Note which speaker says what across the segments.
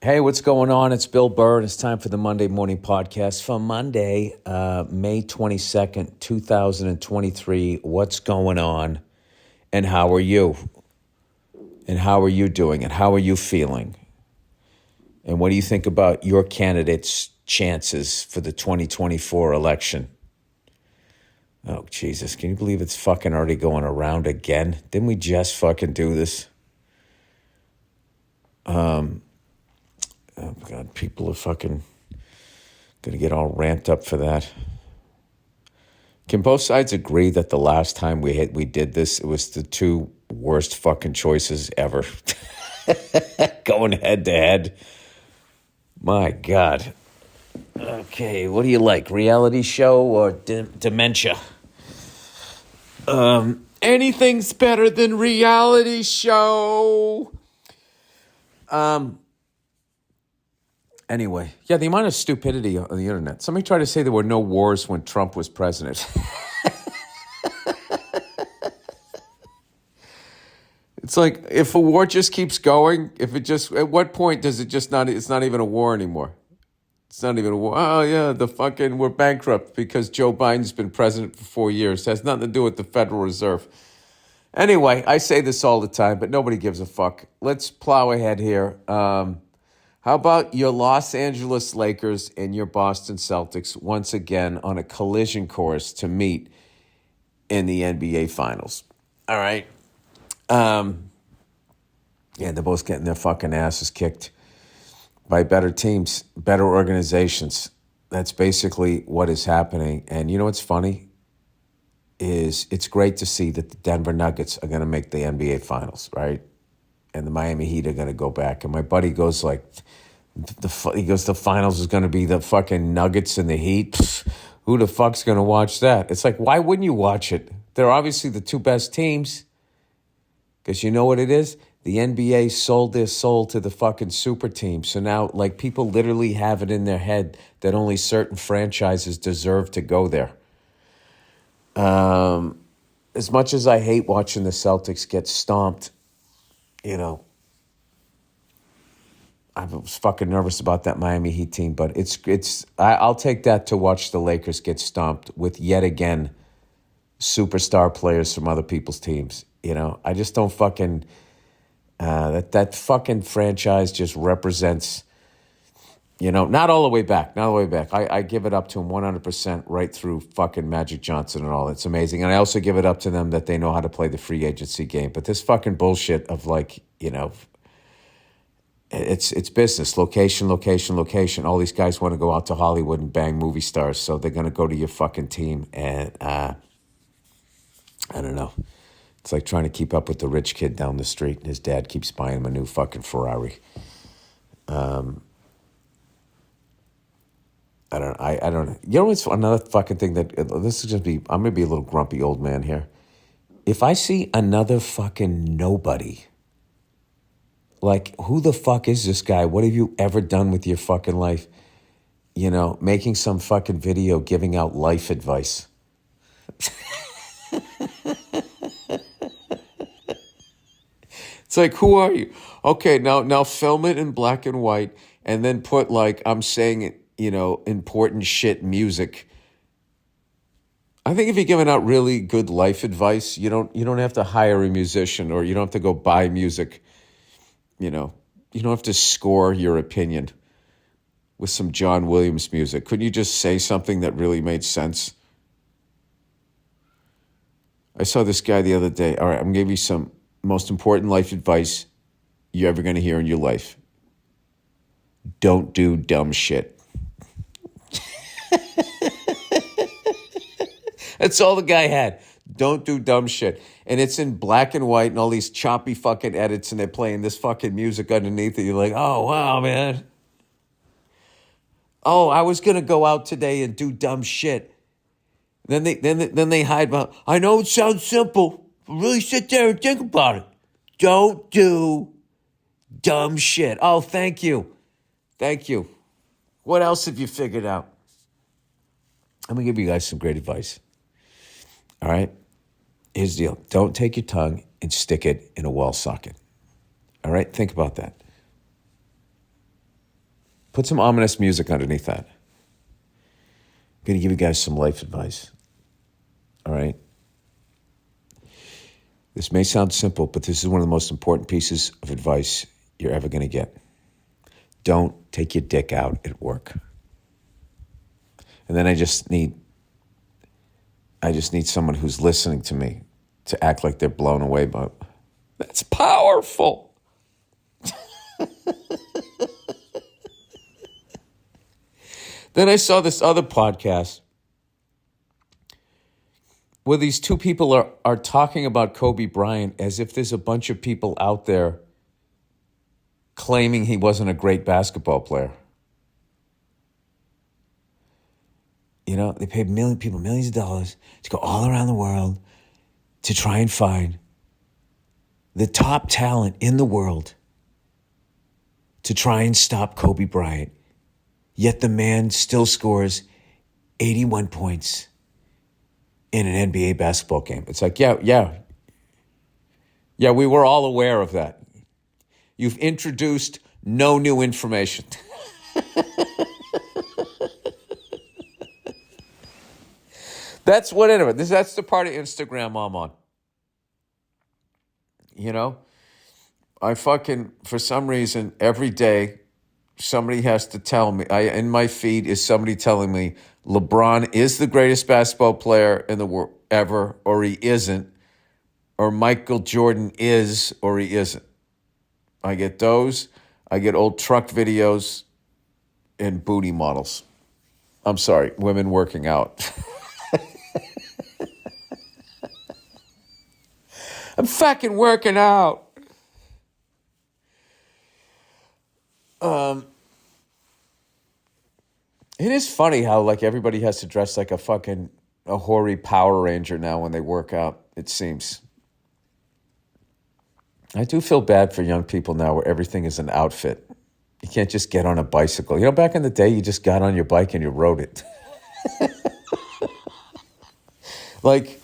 Speaker 1: Hey, what's going on? It's Bill Burr, and it's time for the Monday Morning Podcast for Monday, May 22nd, 2023. What's going on, and how are you? And how are you doing, and how are you feeling? And what do you think about your candidate's chances for the 2024 election? Oh, Jesus, can you believe it's fucking already going around again? Didn't we just fucking do this? Oh, God, people are fucking going to get all ramped up for that. Can both sides agree that the last time we did this, it was the two worst fucking choices ever? Going head to head. My God. Okay, what do you like? Reality show or dementia? Anything's better than reality show. Anyway, yeah, the amount of stupidity on the internet. Somebody tried to say there were no wars when Trump was president. It's like, if a war just keeps going, at what point does it just not, it's not even a war anymore. It's not even a war. Oh, yeah, we're bankrupt because Joe Biden's been president for 4 years. It has nothing to do with the Federal Reserve. Anyway, I say this all the time, but nobody gives a fuck. Let's plow ahead here. How about your Los Angeles Lakers and your Boston Celtics once again on a collision course to meet in the NBA Finals? All right. Yeah, they're both getting their fucking asses kicked by better teams, better organizations. That's basically what is happening. And you know what's funny? It's great to see that the Denver Nuggets are going to make the NBA Finals, right? And the Miami Heat are going to go back. And my buddy goes like, the finals is going to be the fucking Nuggets and the Heat. Pfft, who the fuck's going to watch that? It's like, why wouldn't you watch it? They're obviously the two best teams. Because you know what it is? The NBA sold their soul to the fucking super team. So now, like, people literally have it in their head that only certain franchises deserve to go there. As much as I hate watching the Celtics get stomped, you know, I was fucking nervous about that Miami Heat team, but I'll take that to watch the Lakers get stomped with yet again superstar players from other people's teams. You know, I just don't fucking that fucking franchise just represents, you know, not all the way back. I give it up to them 100% right through fucking Magic Johnson and all. It's amazing. And I also give it up to them that they know how to play the free agency game. But this fucking bullshit of, like, you know, it's business. Location. All these guys want to go out to Hollywood and bang movie stars, so they're going to go to your fucking team. And I don't know. It's like trying to keep up with the rich kid down the street, and his dad keeps buying him a new fucking Ferrari. I don't know. You know what's another fucking thing that, this is just be, I'm going to be a little grumpy old man here. If I see another fucking nobody, like, who the fuck is this guy? What have you ever done with your fucking life? You know, making some fucking video giving out life advice. It's like, who are you? Okay, now film it in black and white and then put, like, I'm saying it, you know, important shit music. I think if you're giving out really good life advice, you don't have to hire a musician, or you don't have to go buy music. You know, you don't have to score your opinion with some John Williams music. Couldn't you just say something that really made sense? I saw this guy the other day. All right, I'm going to give you some most important life advice you're ever going to hear in your life. Don't do dumb shit. That's all the guy had. Don't do dumb shit. And it's in black and white and all these choppy fucking edits, and they're playing this fucking music underneath it. You're like, oh, wow, man. Oh, I was going to go out today and do dumb shit. Then they hide behind, I know it sounds simple, but really sit there and think about it. Don't do dumb shit. Oh, thank you. Thank you. What else have you figured out? I'm going to give you guys some great advice. All right? Here's the deal. Don't take your tongue and stick it in a wall socket. All right? Think about that. Put some ominous music underneath that. I'm going to give you guys some life advice. All right? This may sound simple, but this is one of the most important pieces of advice you're ever going to get. Don't take your dick out at work. And then I just need someone who's listening to me to act like they're blown away by it. That's powerful. Then I saw this other podcast where these two people are talking about Kobe Bryant as if there's a bunch of people out there claiming he wasn't a great basketball player. You know, they paid millions of dollars to go all around the world to try and find the top talent in the world to try and stop Kobe Bryant. Yet the man still scores 81 points in an NBA basketball game. It's like, yeah, we were all aware of that. You've introduced no new information. That's the part of Instagram I'm on. You know, for some reason, every day, somebody has to tell me, in my feed is somebody telling me LeBron is the greatest basketball player in the world ever, or he isn't, or Michael Jordan is, or he isn't. I get those. I get old truck videos and booty models. I'm sorry, women working out. I'm fucking working out. It is funny how like everybody has to dress like a hoary Power Ranger now when they work out, it seems. I do feel bad for young people now where everything is an outfit. You can't just get on a bicycle. You know, back in the day, you just got on your bike and you rode it. Like,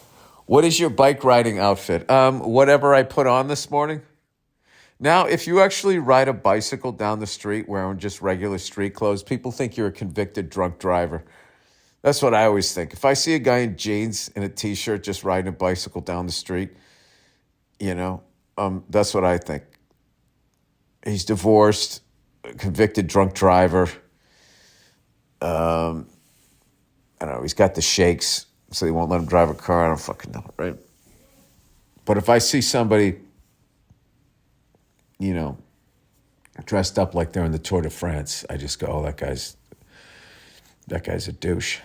Speaker 1: what is your bike riding outfit? Whatever I put on this morning. Now, if you actually ride a bicycle down the street wearing just regular street clothes, people think you're a convicted drunk driver. That's what I always think. If I see a guy in jeans and a T-shirt just riding a bicycle down the street, you know, that's what I think. He's divorced, a convicted drunk driver. I don't know, he's got the shakes, so they won't let him drive a car. I don't fucking know, right? But if I see somebody, you know, dressed up like they're in the Tour de France, I just go, oh, that guy's a douche.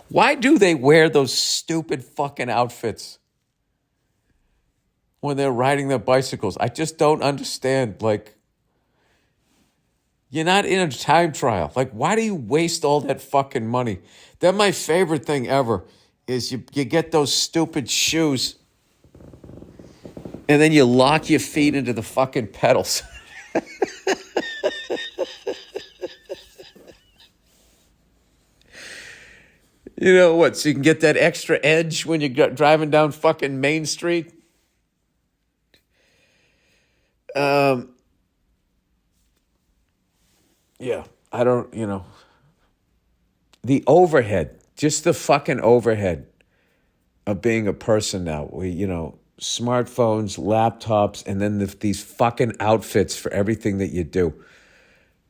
Speaker 1: Why do they wear those stupid fucking outfits when they're riding their bicycles? I just don't understand. Like, you're not in a time trial. Like, why do you waste all that fucking money? Then my favorite thing ever is you get those stupid shoes and then you lock your feet into the fucking pedals. You know what? So you can get that extra edge when you're driving down fucking Main Street. Yeah, I don't, you know. The overhead, just the fucking overhead of being a person now. You know, smartphones, laptops, and then these fucking outfits for everything that you do.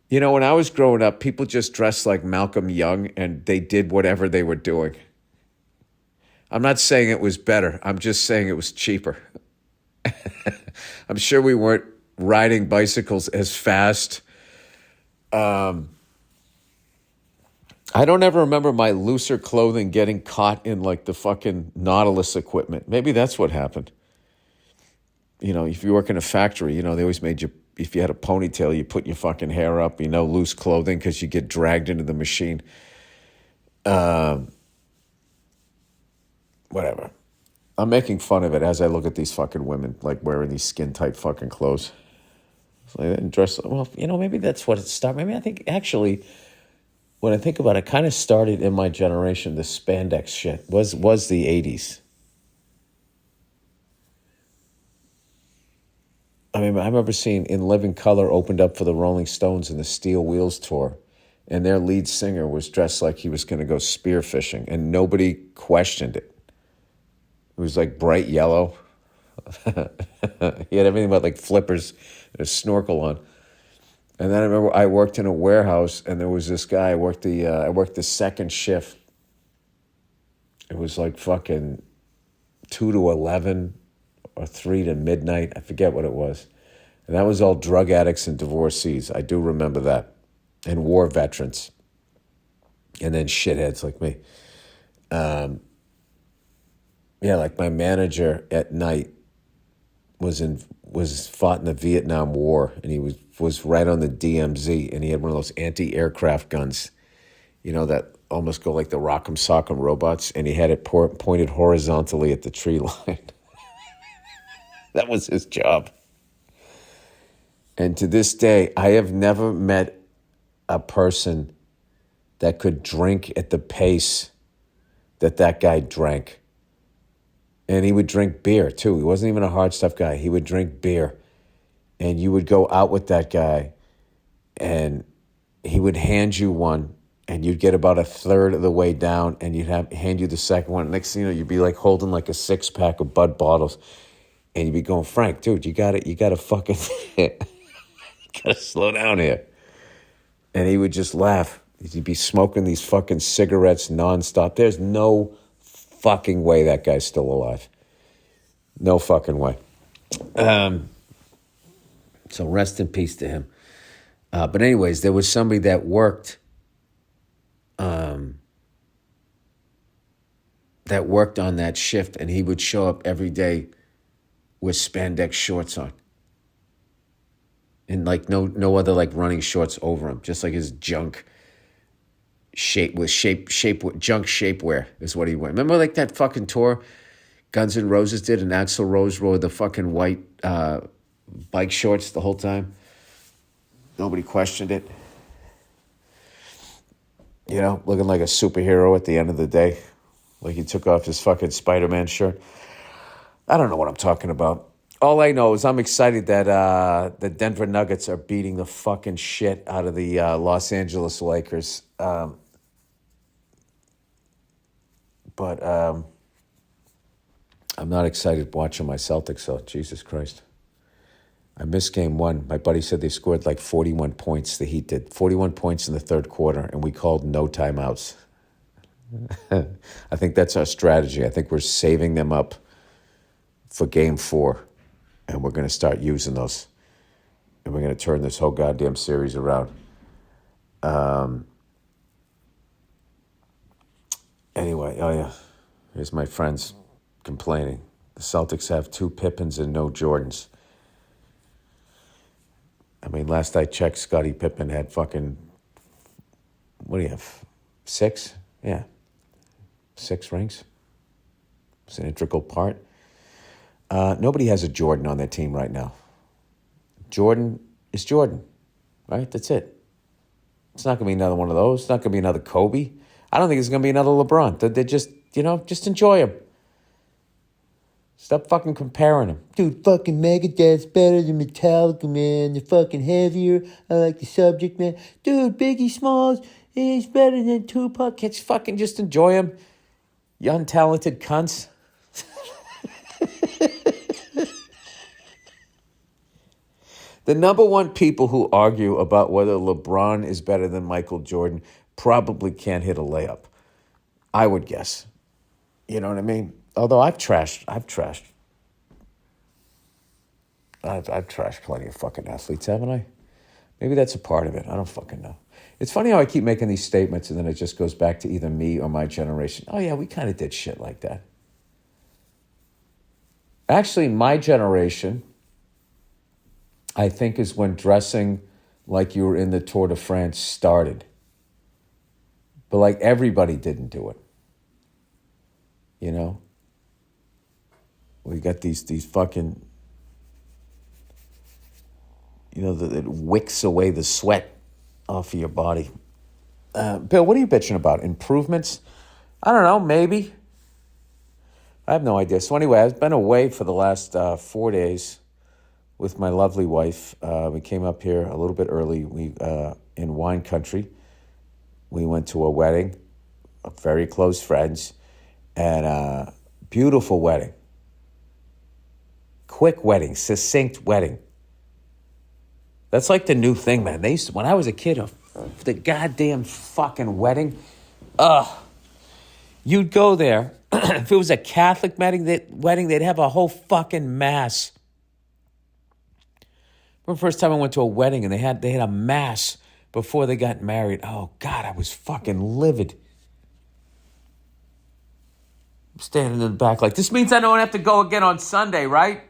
Speaker 1: You know, when I was growing up, people just dressed like Malcolm Young and they did whatever they were doing. I'm not saying it was better. I'm just saying it was cheaper. I'm sure we weren't riding bicycles as fast. I don't ever remember my looser clothing getting caught in like the fucking Nautilus equipment. Maybe that's what happened. You know, if you work in a factory, you know, they always made you, if you had a ponytail, you put your fucking hair up, you know, loose clothing because you get dragged into the machine. Whatever. I'm making fun of it as I look at these fucking women, like wearing these skin-tight fucking clothes. It's like, and dress, well, you know, maybe that's what it started. Maybe I think, actually, when I think about it, kind of started in my generation, the spandex shit was the 80s. I mean, I remember seeing In Living Color opened up for the Rolling Stones in the Steel Wheels tour, and their lead singer was dressed like he was going to go spearfishing, and nobody questioned it. It was like bright yellow. He had everything but like flippers and a snorkel on. And then I remember I worked in a warehouse, and there was this guy. I worked the second shift. It was like fucking 2 to 11 or 3 to midnight. I forget what it was. And that was all drug addicts and divorcees. I do remember that. And war veterans. And then shitheads like me. Yeah, like my manager at night was fought in the Vietnam War, and he was right on the DMZ, and he had one of those anti-aircraft guns, that almost go like the Rock'em Sock'em robots, and he had it pointed horizontally at the tree line. That was his job. And to this day, I have never met a person that could drink at the pace that guy drank. And he would drink beer, too. He wasn't even a hard stuff guy. He would drink beer. And you would go out with that guy, and he would hand you one, and you'd get about a third of the way down, and hand you the second one. Next thing you know, you'd be like holding like a 6-pack of Bud bottles, and you'd be going, Frank, dude, you got to fucking, you got to slow down here. And he would just laugh. He'd be smoking these fucking cigarettes nonstop. There's no fucking way that guy's still alive. No fucking way. So rest in peace to him. But anyways, there was somebody that worked on that shift, and he would show up every day with spandex shorts on. And like no other like running shorts over him, just like his junk junk shapewear is what he wore. Remember like that fucking tour Guns N' Roses did, and Axl Rose wore the fucking white bike shorts the whole time? Nobody questioned it. Looking like a superhero at the end of the day. Like he took off his fucking Spider-Man shirt. I don't know what I'm talking about. All I know is I'm excited that the Denver Nuggets are beating the fucking shit out of the Los Angeles Lakers. But I'm not excited watching my Celtics, though. Jesus Christ. I missed game one. My buddy said they scored like 41 points, the Heat did. 41 points in the third quarter, and we called no timeouts. I think that's our strategy. I think we're saving them up for game 4, and we're going to start using those. And we're going to turn this whole goddamn series around. Anyway, oh yeah, here's my friends complaining. The Celtics have 2 Pippins and no Jordans. I mean, last I checked, Scottie Pippen had fucking, what do you have, 6? Yeah, 6 rings. It's an integral part. Nobody has a Jordan on their team right now. Jordan is Jordan, right? That's it. It's not going to be another one of those. It's not going to be another Kobe. I don't think it's going to be another LeBron. They're just, just enjoy him. Stop fucking comparing them. Dude, fucking Megadeth's better than Metallica, man. They're fucking heavier. I like the subject, man. Dude, Biggie Smalls, he's better than Tupac. Can't you fucking just enjoy him? You untalented cunts. The number one people who argue about whether LeBron is better than Michael Jordan probably can't hit a layup. I would guess. You know what I mean? Although I've trashed plenty of fucking athletes, haven't I? Maybe that's a part of it. I don't fucking know. It's funny how I keep making these statements and then it just goes back to either me or my generation. Oh yeah, we kind of did shit like that. Actually, my generation, I think, is when dressing like you were in the Tour de France started. But like everybody didn't do it. We got these fucking, it wicks away the sweat off of your body. Bill, what are you bitching about? Improvements? I don't know, maybe. I have no idea. So anyway, I've been away for the last 4 days. with my lovely wife. We came up here a little bit early. We in wine country. We went to a wedding of very close friends, and a beautiful wedding. Quick wedding, succinct wedding. That's like the new thing, man. They used to, when I was a kid, the goddamn fucking wedding. You'd go there. If it was a Catholic wedding, they'd have a whole fucking mass. Remember the first time I went to a wedding and they had a mass before they got married. Oh, God, I was fucking livid. I'm standing in the back like, this means I don't have to go again on Sunday, right?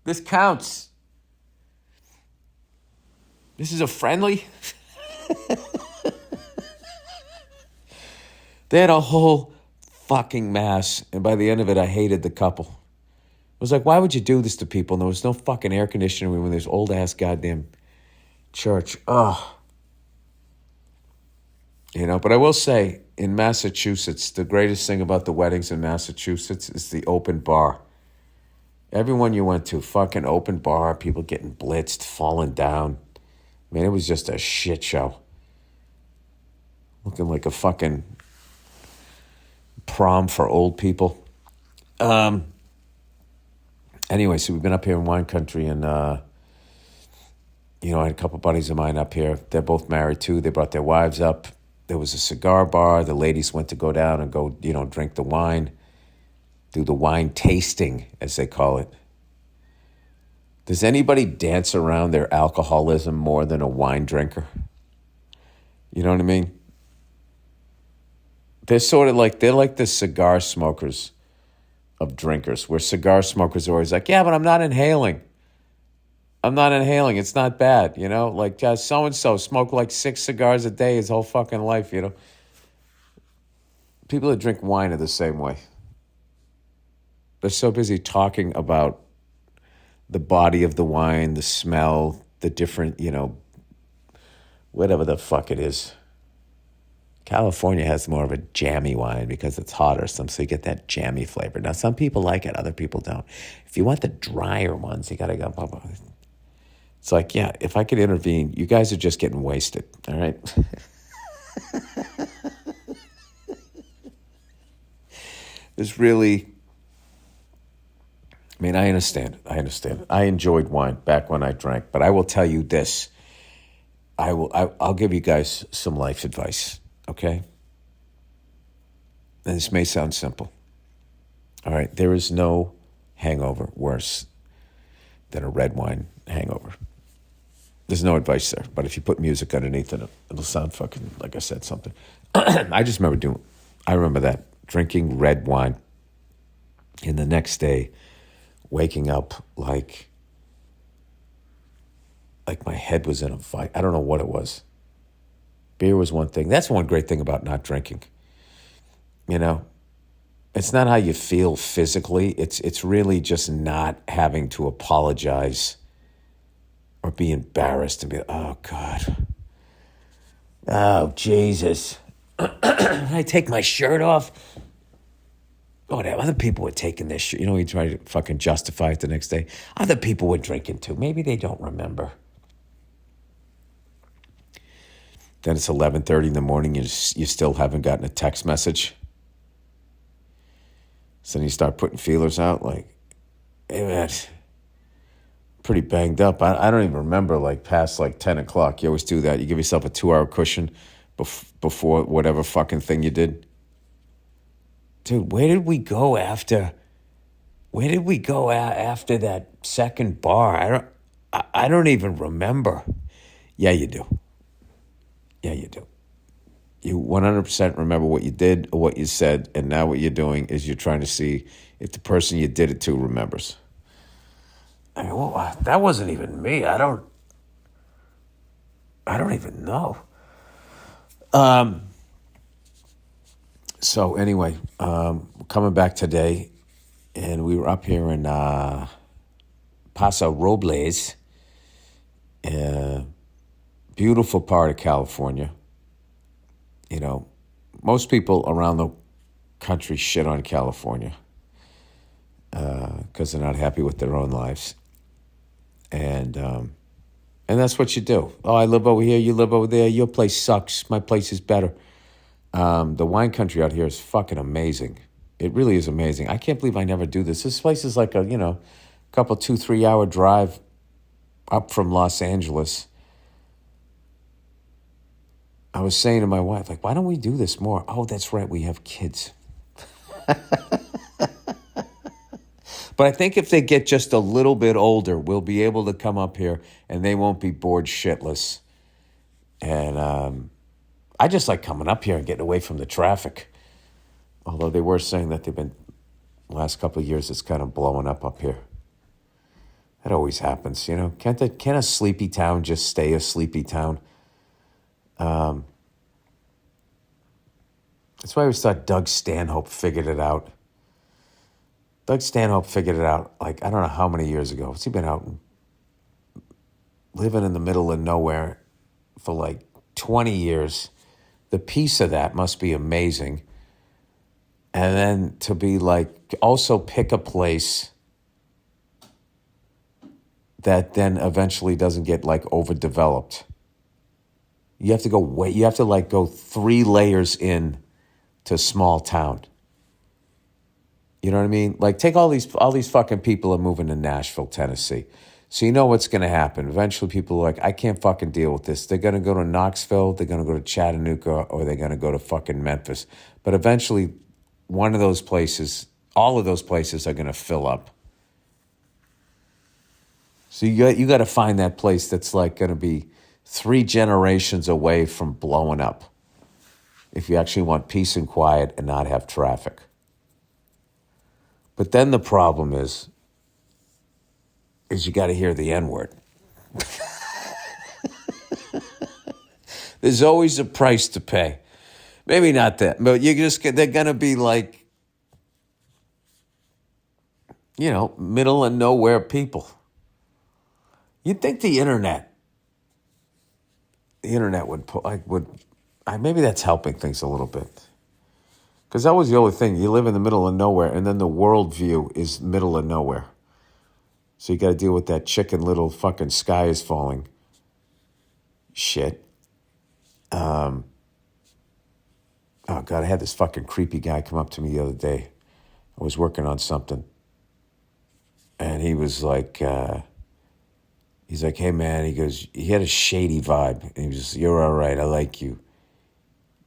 Speaker 1: This counts. This is a friendly. They had a whole fucking mass, and by the end of it, I hated the couple. I was like, why would you do this to people? And there was no fucking air conditioning room in this old-ass goddamn church. Ugh. You know, but I will say, in Massachusetts, the greatest thing about the weddings in Massachusetts is the open bar. Everyone you went to, fucking open bar, people getting blitzed, falling down. I mean, it was just a shit show. Looking like a fucking prom for old people. Anyway, so we've been up here in wine country, and I had a couple buddies of mine up here. They're both married too. They brought their wives up. There was a cigar bar. The ladies went to go down and go, drink the wine, do the wine tasting, as they call it. Does anybody dance around their alcoholism more than a wine drinker? You know what I mean? They're like the cigar smokers of drinkers, where cigar smokers are always like, yeah, but I'm not inhaling. It's not bad, Like so-and-so smoked like 6 cigars a day his whole fucking life, People that drink wine are the same way. They're so busy talking about the body of the wine, the smell, the different, whatever the fuck it is. California has more of a jammy wine because it's hotter, so you get that jammy flavor. Now, some people like it, other people don't. If you want the drier ones, you got to go. It's like, yeah, if I could intervene, you guys are just getting wasted, all right? There's really, I understand. I enjoyed wine back when I drank, but I will tell you this. I'll give you guys some life advice. Okay? And this may sound simple. All right, there is no hangover worse than a red wine hangover. There's no advice there, but if you put music underneath it, it'll sound fucking, like I said, something. I remember that, drinking red wine, and the next day, waking up like my head was in a fight. I don't know what it was. Beer was one thing. That's one great thing about not drinking. It's not how you feel physically. It's really just not having to apologize or be embarrassed and be, oh, God. Oh, Jesus. I take my shirt off. Oh, other people were taking this shit. You try to fucking justify it the next day. Other people were drinking too. Maybe they don't remember. Then it's 11:30 in the morning. You still haven't gotten a text message. So then you start putting feelers out like, hey, man, pretty banged up. I don't even remember past 10 o'clock. You always do that. You give yourself a 2-hour cushion before whatever fucking thing you did. Dude, where did we go after that second bar? I don't even remember. Yeah, you do. You 100% remember what you did or what you said, and now what you're doing is you're trying to see if the person you did it to remembers. That wasn't even me. I don't even know. So anyway, coming back today, and we were up here in Paso Robles, beautiful part of California. Most people around the country shit on California because they're not happy with their own lives. And that's what you do. Oh, I live over here, you live over there. Your place sucks. My place is better. The wine country out here is fucking amazing. It really is amazing. I can't believe I never do this. This place is like a, couple 2-3 hour drive up from Los Angeles. I was saying to my wife, like, why don't we do this more? Oh, that's right, we have kids. But I think if they get just a little bit older, we'll be able to come up here and they won't be bored shitless. And I just like coming up here and getting away from the traffic. Although they were saying that last couple of years, it's kind of blowing up here. That always happens, Can't a sleepy town just stay a sleepy town? That's why I always thought Doug Stanhope figured it out. Doug Stanhope figured it out, like, I don't know how many years ago. What's he been out living in the middle of nowhere for like 20 years? The peace of that must be amazing. And then to be like, also pick a place that then eventually doesn't get like overdeveloped. You have to go 3 layers in to small town. You know what I mean? Like, take all these fucking people are moving to Nashville, Tennessee. So you know what's going to happen. Eventually people are like, I can't fucking deal with this. They're going to go to Knoxville, they're going to go to Chattanooga, or they're going to go to fucking Memphis. But eventually one of those places, all of those places are going to fill up. So you got to find that place that's like going to be 3 generations away from blowing up. If you actually want peace and quiet and not have traffic. But then the problem is you got to hear the N-word. There's always a price to pay. Maybe not that, but they're going to be like, middle and nowhere people. You'd think the internet would maybe that's helping things a little bit. Because that was the only thing. You live in the middle of nowhere, and then the worldview is middle of nowhere. So you got to deal with that Chicken Little fucking sky is falling shit. Oh, God, I had this fucking creepy guy come up to me the other day. I was working on something. And he was like, he's like, hey, man. He goes, he had a shady vibe. And he was, you're all right. I like you.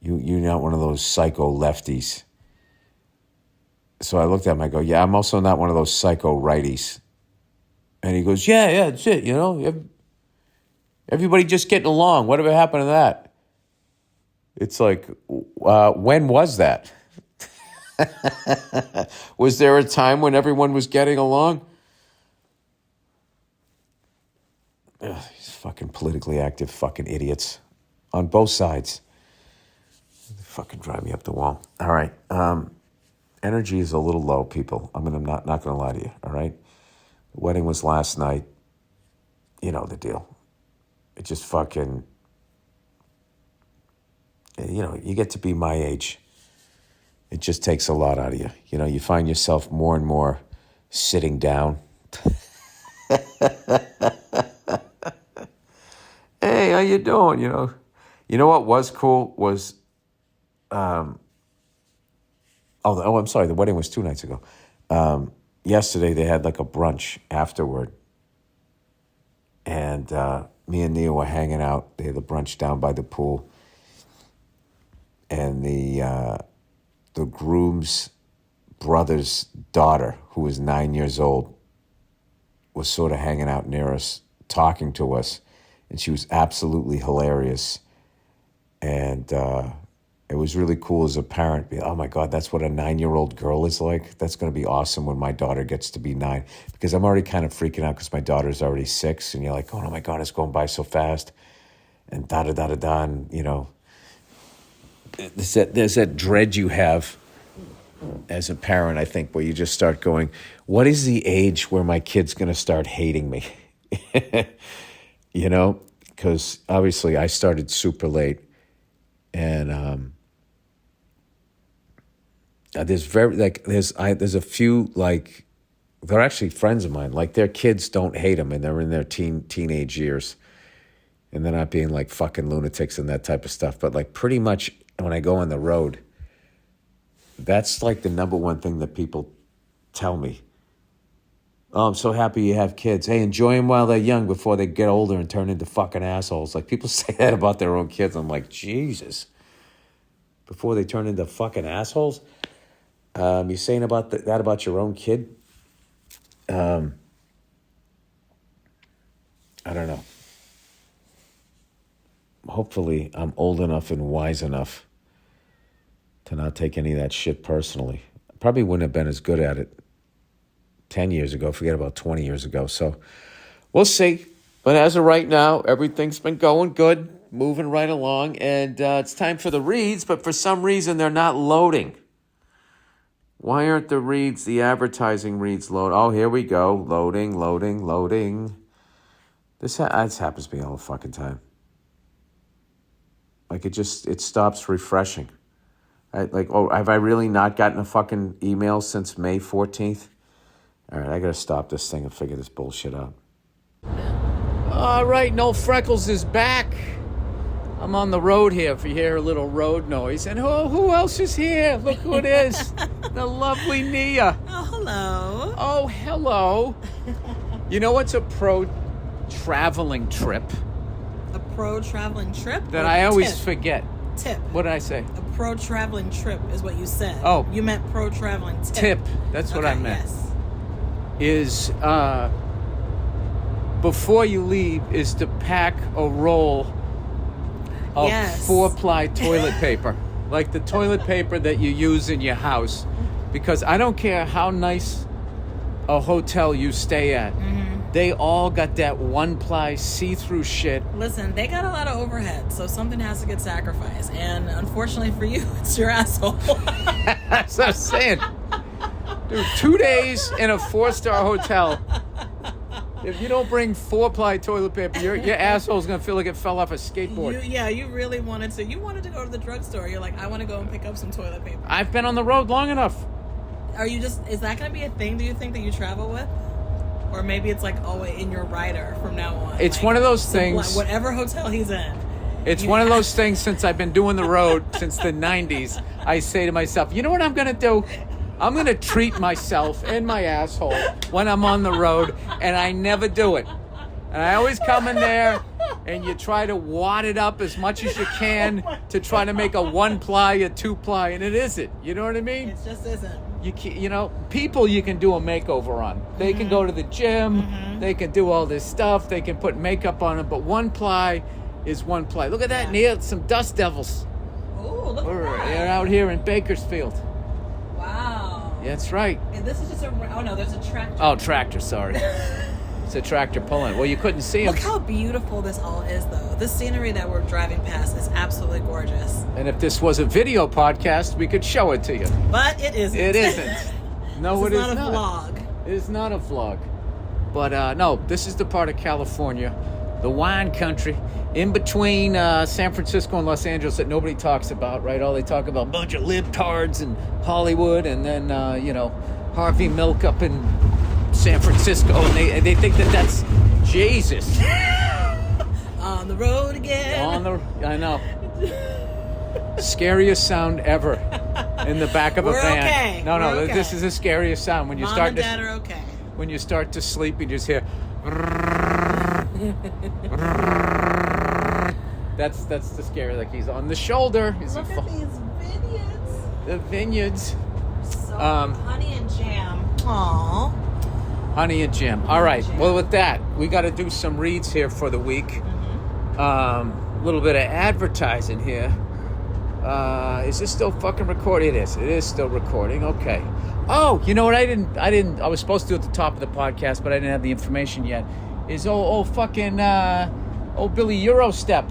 Speaker 1: You're not one of those psycho lefties. So I looked at him. I go, yeah, I'm also not one of those psycho righties. And he goes, yeah, that's it. Everybody just getting along. Whatever happened to that? It's like, when was that? Was there a time when everyone was getting along? Ugh, these fucking politically active fucking idiots on both sides. They fucking drive me up the wall. All right. Energy is a little low, people. I'm not going to lie to you, all right? The wedding was last night. You know the deal. It just fucking, you get to be my age. It just takes a lot out of you. You find yourself more and more sitting down. Hey, how you doing? You know what was cool was, I'm sorry, the wedding was 2 nights ago. Yesterday they had like a brunch afterward. And me and Nia were hanging out. They had the brunch down by the pool. And the groom's brother's daughter, who was 9 years old, was sort of hanging out near us, talking to us. And she was absolutely hilarious. And it was really cool as a parent. Oh, my God, that's what a 9-year-old girl is like. That's going to be awesome when my daughter gets to be 9. Because I'm already kind of freaking out because my daughter's already 6. And you're like, oh, my God, it's going by so fast. And da-da-da-da-da. And, there's that dread you have as a parent, I think, where you just start going, what is the age where my kid's going to start hating me? Because obviously I started super late. And there's a few they're actually friends of mine. Like, their kids don't hate them, and they're in their teenage years. And they're not being like fucking lunatics and that type of stuff. But like pretty much when I go on the road, that's like the number one thing that people tell me. Oh, I'm so happy you have kids. Hey, enjoy them while they're young before they get older and turn into fucking assholes. Like, people say that about their own kids. I'm like, Jesus. Before they turn into fucking assholes? You saying about that about your own kid? I don't know. Hopefully, I'm old enough and wise enough to not take any of that shit personally. I probably wouldn't have been as good at it 10 years ago. Forget about 20 years ago. So we'll see. But as of right now, everything's been going good, moving right along. And it's time for the reads, but for some reason, they're not loading. Why aren't the advertising reads load? Oh, here we go. Loading. This happens to me all the fucking time. Like, it stops refreshing. Have I really not gotten a fucking email since May 14th? All right, I got to stop this thing and figure this bullshit out. All right, No Freckles is back. I'm on the road here. If you hear a little road noise. And who else is here? Look who it is. The lovely Nia.
Speaker 2: Oh, hello.
Speaker 1: Oh, hello. You know what's a pro-traveling trip?
Speaker 2: A pro-traveling trip?
Speaker 1: That I always forget.
Speaker 2: Tip.
Speaker 1: What did I say?
Speaker 2: A pro-traveling trip is what you said.
Speaker 1: Oh.
Speaker 2: You meant pro-traveling tip.
Speaker 1: Tip. That's what I meant.
Speaker 2: Yes.
Speaker 1: Is before you leave is to pack a roll of 4-ply toilet paper. Like the toilet paper that you use in your house. Because I don't care how nice a hotel you stay at. Mm-hmm. They all got that 1-ply see-through shit.
Speaker 2: Listen, they got a lot of overhead, so something has to get sacrificed. And unfortunately for you, it's your asshole.
Speaker 1: That's what I'm saying. Dude, 2 days in a 4-star hotel. If you don't bring 4-ply toilet paper, your asshole's going to feel like it fell off a skateboard.
Speaker 2: You really wanted to. You wanted to go to the drugstore. You're like, I want to go and pick up some toilet paper.
Speaker 1: I've been on the road long enough.
Speaker 2: Is that going to be a thing, do you think, that you travel with? Or maybe it's like always in your rider from now on.
Speaker 1: It's like, one of those things.
Speaker 2: Whatever hotel he's in.
Speaker 1: It's one of those things since I've been doing the road since the 90s. I say to myself, you know what I'm going to do? I'm going to treat myself and my asshole when I'm on the road, and I never do it. And I always come in there, and you try to wad it up as much as you can to try to make a 1-ply, a 2-ply, and it isn't. You know what I mean?
Speaker 2: It just isn't.
Speaker 1: People you can do a makeover on. They can go to the gym. Mm-hmm. They can do all this stuff. They can put makeup on them. But 1-ply is 1-ply. Look at that, Neil. Some dust devils.
Speaker 2: Oh, look at that.
Speaker 1: They're out here in Bakersfield.
Speaker 2: Wow.
Speaker 1: Yeah, that's right.
Speaker 2: And this is just there's a tractor.
Speaker 1: Oh, tractor, sorry. It's a tractor pulling. Well, you couldn't see them.
Speaker 2: Look how beautiful this all is, though. This scenery that we're driving past is absolutely gorgeous.
Speaker 1: And if this was a video podcast, we could show it to you.
Speaker 2: But it isn't.
Speaker 1: It isn't. No, it is not.
Speaker 2: It's not a vlog.
Speaker 1: It is not a vlog. But no, this is the part of California, the wine country, in between San Francisco and Los Angeles that nobody talks about, right? All they talk about a bunch of libtards and Hollywood, and then Harvey Milk up in San Francisco, and they think that's Jesus.
Speaker 2: On the road again.
Speaker 1: I know. Scariest sound ever in the back of a van.
Speaker 2: Okay.
Speaker 1: No,
Speaker 2: We're okay.
Speaker 1: This is the scariest sound when you
Speaker 2: Mom
Speaker 1: start
Speaker 2: and Dad are okay.
Speaker 1: When you start to sleep, you just hear. That's the scary. Like he's on the shoulder.
Speaker 2: Look at these vineyards.
Speaker 1: The vineyards.
Speaker 2: So honey and jam. Aww.
Speaker 1: Honey and jam. All right. Well, with that, we got to do some reads here for the week. Mm-hmm. A little bit of advertising here. Is this still fucking recording? It is. It is still recording. Okay. Oh, you know what? I was supposed to do at the top of the podcast, but I didn't have the information yet. Is old Billy Eurostep.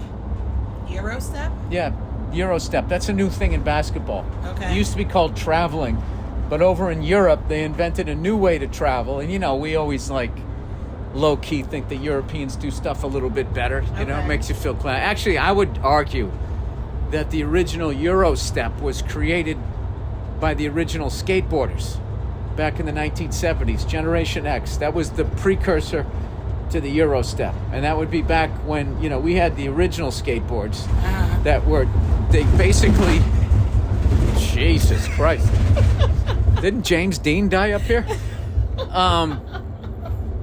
Speaker 2: Eurostep?
Speaker 1: Yeah, Eurostep. That's a new thing in basketball.
Speaker 2: Okay.
Speaker 1: It used to be called traveling, but over in Europe they invented a new way to travel. And we always low key think the Europeans do stuff a little bit better. It makes you feel class. Actually, I would argue that the original Eurostep was created by the original skateboarders.
Speaker 3: back in the 1970s, Generation X. That was the precursor to the Euro step. And that would be back when, we had the original skateboards they basically, Jesus Christ. Didn't James Dean die up here?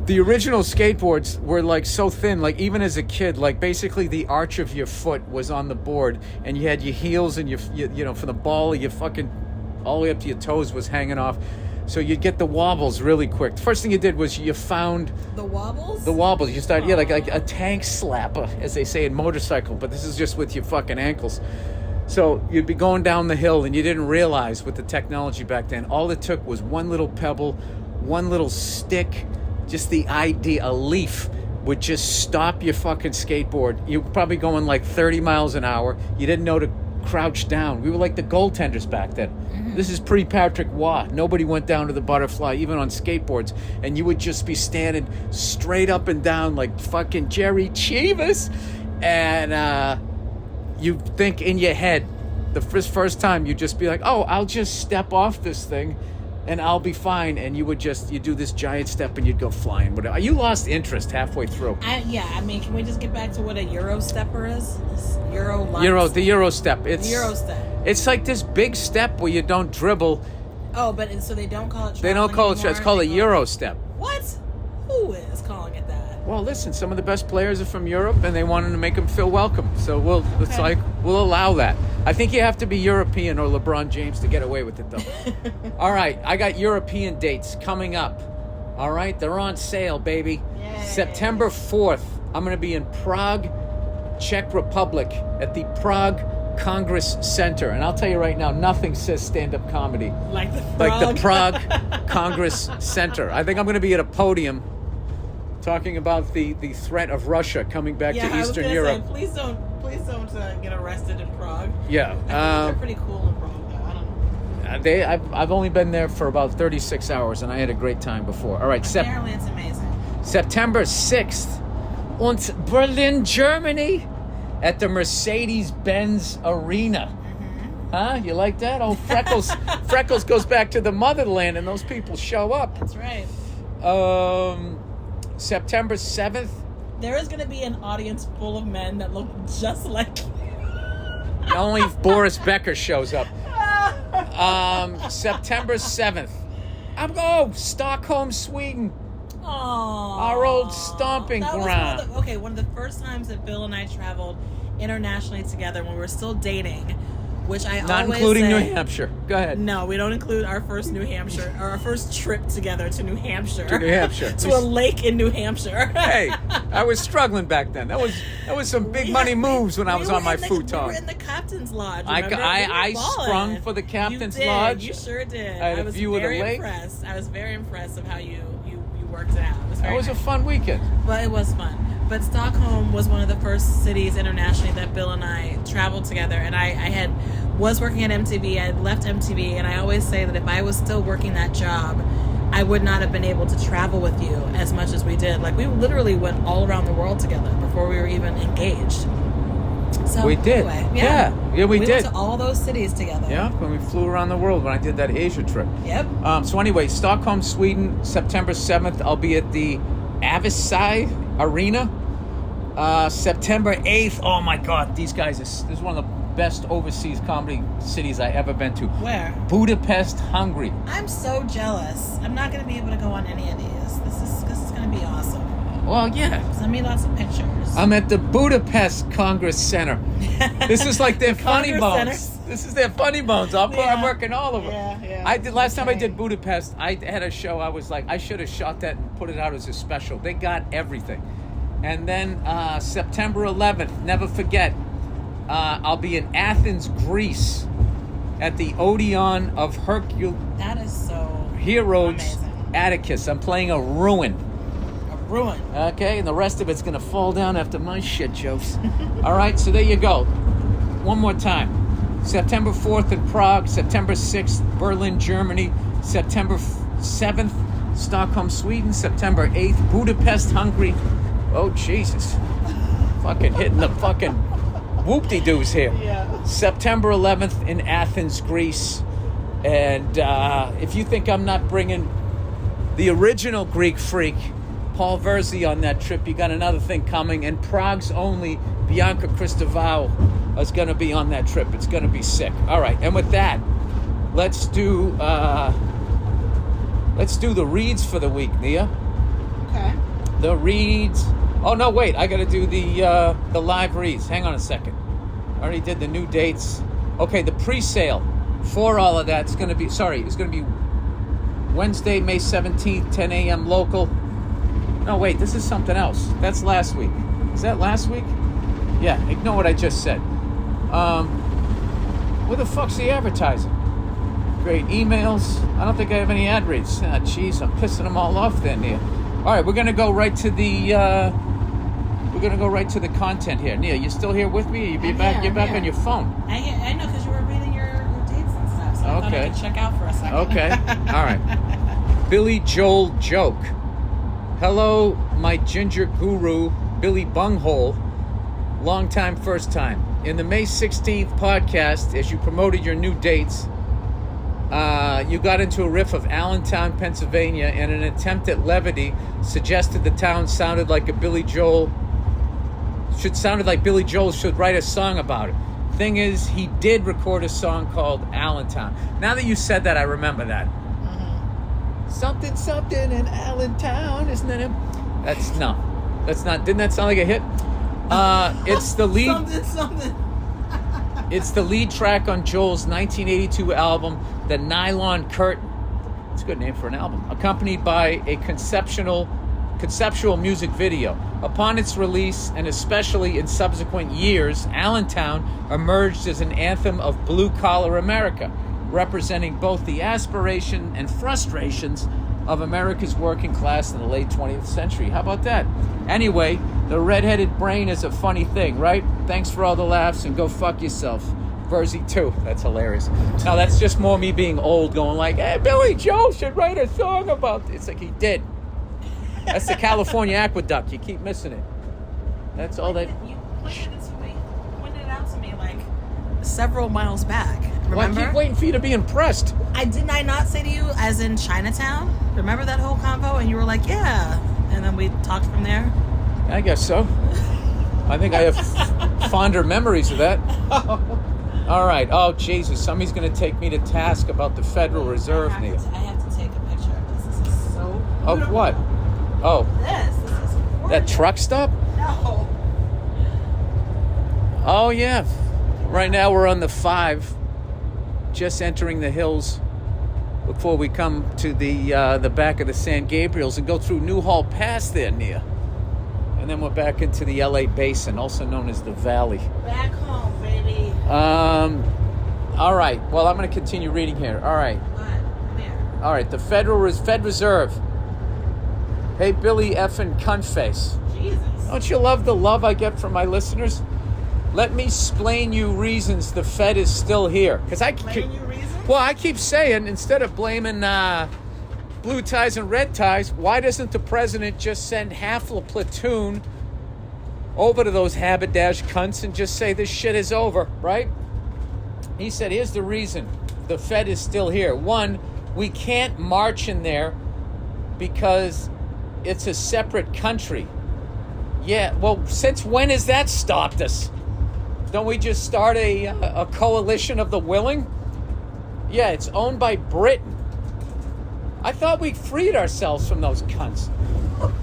Speaker 3: The original skateboards were like so thin, like even as a kid, like basically the arch of your foot was on the board and you had your heels and from the ball of your fucking all the way up to your toes was hanging off. So you'd get the wobbles really quick. The first thing you did was you found...
Speaker 2: The wobbles?
Speaker 3: The wobbles. You started, like a tank slapper, as they say in motorcycle, but this is just with your fucking ankles. So you'd be going down the hill and you didn't realize with the technology back then, all it took was one little pebble, one little stick, just the idea, a leaf would just stop your fucking skateboard. You're probably going like 30 miles an hour. You didn't know to crouch down. We were like the goaltenders back then. Mm-hmm. This is pre-Patrick Waugh. Nobody went down to the butterfly, even on skateboards. And you would just be standing straight up and down like fucking Jerry Chivas. And you think in your head, the first time, you'd just be like, oh, I'll just step off this thing and I'll be fine. And you do this giant step and you'd go flying. Whatever. You lost interest halfway through.
Speaker 2: Can we just get back to what a Euro stepper is?
Speaker 3: The Euro step.
Speaker 2: The Euro step.
Speaker 3: It's like this big step where you don't dribble.
Speaker 2: Oh, but so they don't call it.
Speaker 3: They don't call it. It's called a Euro step.
Speaker 2: What? Who is calling it that?
Speaker 3: Well, listen. Some of the best players are from Europe, and they wanted to make them feel welcome. So we'll allow that. I think you have to be European or LeBron James to get away with it, though. All right, I got European dates coming up. All right, they're on sale, baby.
Speaker 2: Yay.
Speaker 3: September 4th, I'm going to be in Prague, Czech Republic, at the Prague Congress Center. And I'll tell you right now, nothing says stand-up comedy
Speaker 2: like
Speaker 3: the Prague Congress Center. I think I'm going to be at a podium talking about the threat of Russia coming back to Eastern Europe.
Speaker 2: Say, please don't get arrested in Prague.
Speaker 3: Yeah.
Speaker 2: I think they're pretty cool in Prague, though. I don't know.
Speaker 3: I've only been there for about 36 hours, and I had a great time before. All right.
Speaker 2: Apparently it's amazing.
Speaker 3: September 6th, und Berlin, Germany, at the Mercedes-Benz Arena.
Speaker 2: Mm-hmm.
Speaker 3: Huh? You like that? Oh, Freckles goes back to the motherland, and those people show up.
Speaker 2: That's right.
Speaker 3: September 7th.
Speaker 2: There is going to be an audience full of men that look just like you.
Speaker 3: Only if Boris Becker shows up. September 7th. Stockholm, Sweden.
Speaker 2: Aww.
Speaker 3: Our old stomping ground.
Speaker 2: One of the first times that Bill and I traveled internationally together when we were still dating, which
Speaker 3: Not including New Hampshire. Go ahead.
Speaker 2: No, we don't include our first New Hampshire, or our first trip together to New Hampshire.
Speaker 3: To New Hampshire.
Speaker 2: To a lake in New Hampshire.
Speaker 3: Hey, I was struggling back then. That was some big money moves when I was on my futon.
Speaker 2: We were in the captain's lodge.
Speaker 3: I sprung for the captain's lodge.
Speaker 2: You sure did.
Speaker 3: I had a view of the lake.
Speaker 2: I was very impressed of how you worked it out.
Speaker 3: That was a fun weekend.
Speaker 2: Well, it was fun. But Stockholm was one of the first cities internationally that Bill and I traveled together. And I was working at MTV. I had left MTV. And I always say that if I was still working that job, I would not have been able to travel with you as much as we did. Like, we literally went all around the world together before we were even engaged. So
Speaker 3: we did.
Speaker 2: Anyway,
Speaker 3: we did.
Speaker 2: We went to all those cities together.
Speaker 3: Yeah, when we flew around the world when I did that Asia trip.
Speaker 2: Yep.
Speaker 3: So anyway, Stockholm, Sweden, September 7th. I'll be at the Avisai Arena. September 8th. Oh my God, these guys, this is one of the best overseas comedy cities I ever been to.
Speaker 2: Where?
Speaker 3: Budapest, Hungary.
Speaker 2: I'm so jealous. I'm not going to be able to go on any of these. This is going to be awesome.
Speaker 3: Well, yeah.
Speaker 2: Send me lots of pictures.
Speaker 3: I'm at the Budapest Congress Center. This is like their funny bones.
Speaker 2: Centers.
Speaker 3: This is their funny bones. I'm working all of them.
Speaker 2: Yeah.
Speaker 3: I did last time I did Budapest. I had a show. I was like, I should have shot that and put it out as a special. They got everything. And then September 11th, never forget, I'll be in Athens, Greece, at the Odeon of Hercules.
Speaker 2: That is so
Speaker 3: Heroes
Speaker 2: amazing.
Speaker 3: Atticus. I'm playing a ruin.
Speaker 2: Ruin.
Speaker 3: Okay, and the rest of it's going to fall down after my shit jokes. All right, so there you go. One more time. September 4th in Prague, September 6th, Berlin, Germany, September 7th, Stockholm, Sweden, September 8th, Budapest, Hungary. Oh, Jesus. Fucking hitting the fucking whoop-de-doos here.
Speaker 2: Yeah.
Speaker 3: September 11th in Athens, Greece. And if you think I'm not bringing the original Greek freak, Paul Verzi, on that trip, you got another thing coming. And Prague's only Bianca Christovau is going to be on that trip. It's going to be sick. All right, and with that, let's do the reads for the week, Nia.
Speaker 2: Okay.
Speaker 3: The reads. Oh no, wait! I got to do the live reads. Hang on a second. I already did the new dates. Okay, the pre-sale for all of that's going to be. Sorry, it's going to be Wednesday, May 17th, 10 a.m. local. No, wait, this is something else. That's last week. Is that last week? Yeah. Ignore what I just said. Where the fuck's the advertising? Great emails. I don't think I have any ad reads. Ah, jeez, I'm pissing them all off then here. All right, we're gonna go right to the content here. Nia, you still here with me? You're back on your phone.
Speaker 2: I know, because you were reading your dates and stuff, so I thought I could check out for a second.
Speaker 3: Okay. All right. Billy Joel joke. Hello, my ginger guru, Billy Bunghole. Long time, first time. In the May 16th podcast, as you promoted your new dates, you got into a riff of Allentown, Pennsylvania, and an attempt at levity suggested the town sounded like Billy Joel should write a song about it. Thing is, he did record a song called Allentown. Now that you said that, I remember that. Mm-hmm. Something in Allentown, isn't it? That's not. Didn't that sound like a hit? It's the lead. something. It's the lead track on Joel's 1982 album, The Nylon Curtain. It's a good name for an album. Accompanied by a conceptual music video. Upon its release, and especially in subsequent years, Allentown emerged as an anthem of blue-collar America, representing both the aspiration and frustrations of America's working class in the late 20th century. How about that? Anyway, the redheaded brain is a funny thing, right? Thanks for all the laughs, and go fuck yourself. Verzi too. That's hilarious. Now that's just more me being old, going like, hey, Billy Joel should write a song about this. It's like he did. That's the California aqueduct. You keep missing it. That's all that.
Speaker 2: You pointed it out to me like several miles back. Remember?
Speaker 3: Well, I keep waiting for you to be impressed.
Speaker 2: Did I not say to you, as in Chinatown? Remember that whole convo? And you were like, yeah. And then we talked from there.
Speaker 3: I guess so. I think I have fonder memories of that. All right. Oh, Jesus. Somebody's going to take me to task about the Federal Reserve, Neil.
Speaker 2: I have to take a picture of this. This is so beautiful.
Speaker 3: Of what? Oh.
Speaker 2: This is gorgeous.
Speaker 3: That truck stop?
Speaker 2: No.
Speaker 3: Oh, yeah. Right now we're on the 5, just entering the hills before we come to the back of the San Gabriels and go through Newhall Pass there, Nia. And then we're back into the LA Basin, also known as the Valley.
Speaker 2: Back home, baby.
Speaker 3: All right. Well, I'm going to continue reading here. All right.
Speaker 2: Come here.
Speaker 3: All right. The Fed Reserve. Hey, Billy effing cuntface.
Speaker 2: Jesus.
Speaker 3: Don't you love the love I get from my listeners? Let me explain you reasons the Fed is still here.
Speaker 2: Explain you reasons?
Speaker 3: Well, I keep saying, instead of blaming blue ties and red ties, why doesn't the president just send half a platoon over to those haberdash cunts and just say this shit is over, right? He said, here's the reason the Fed is still here. One, we can't march in there because it's a separate country. Yeah, well, since when has that stopped us? Don't we just start a coalition of the willing? Yeah, it's owned by Britain. I thought we freed ourselves from those cunts.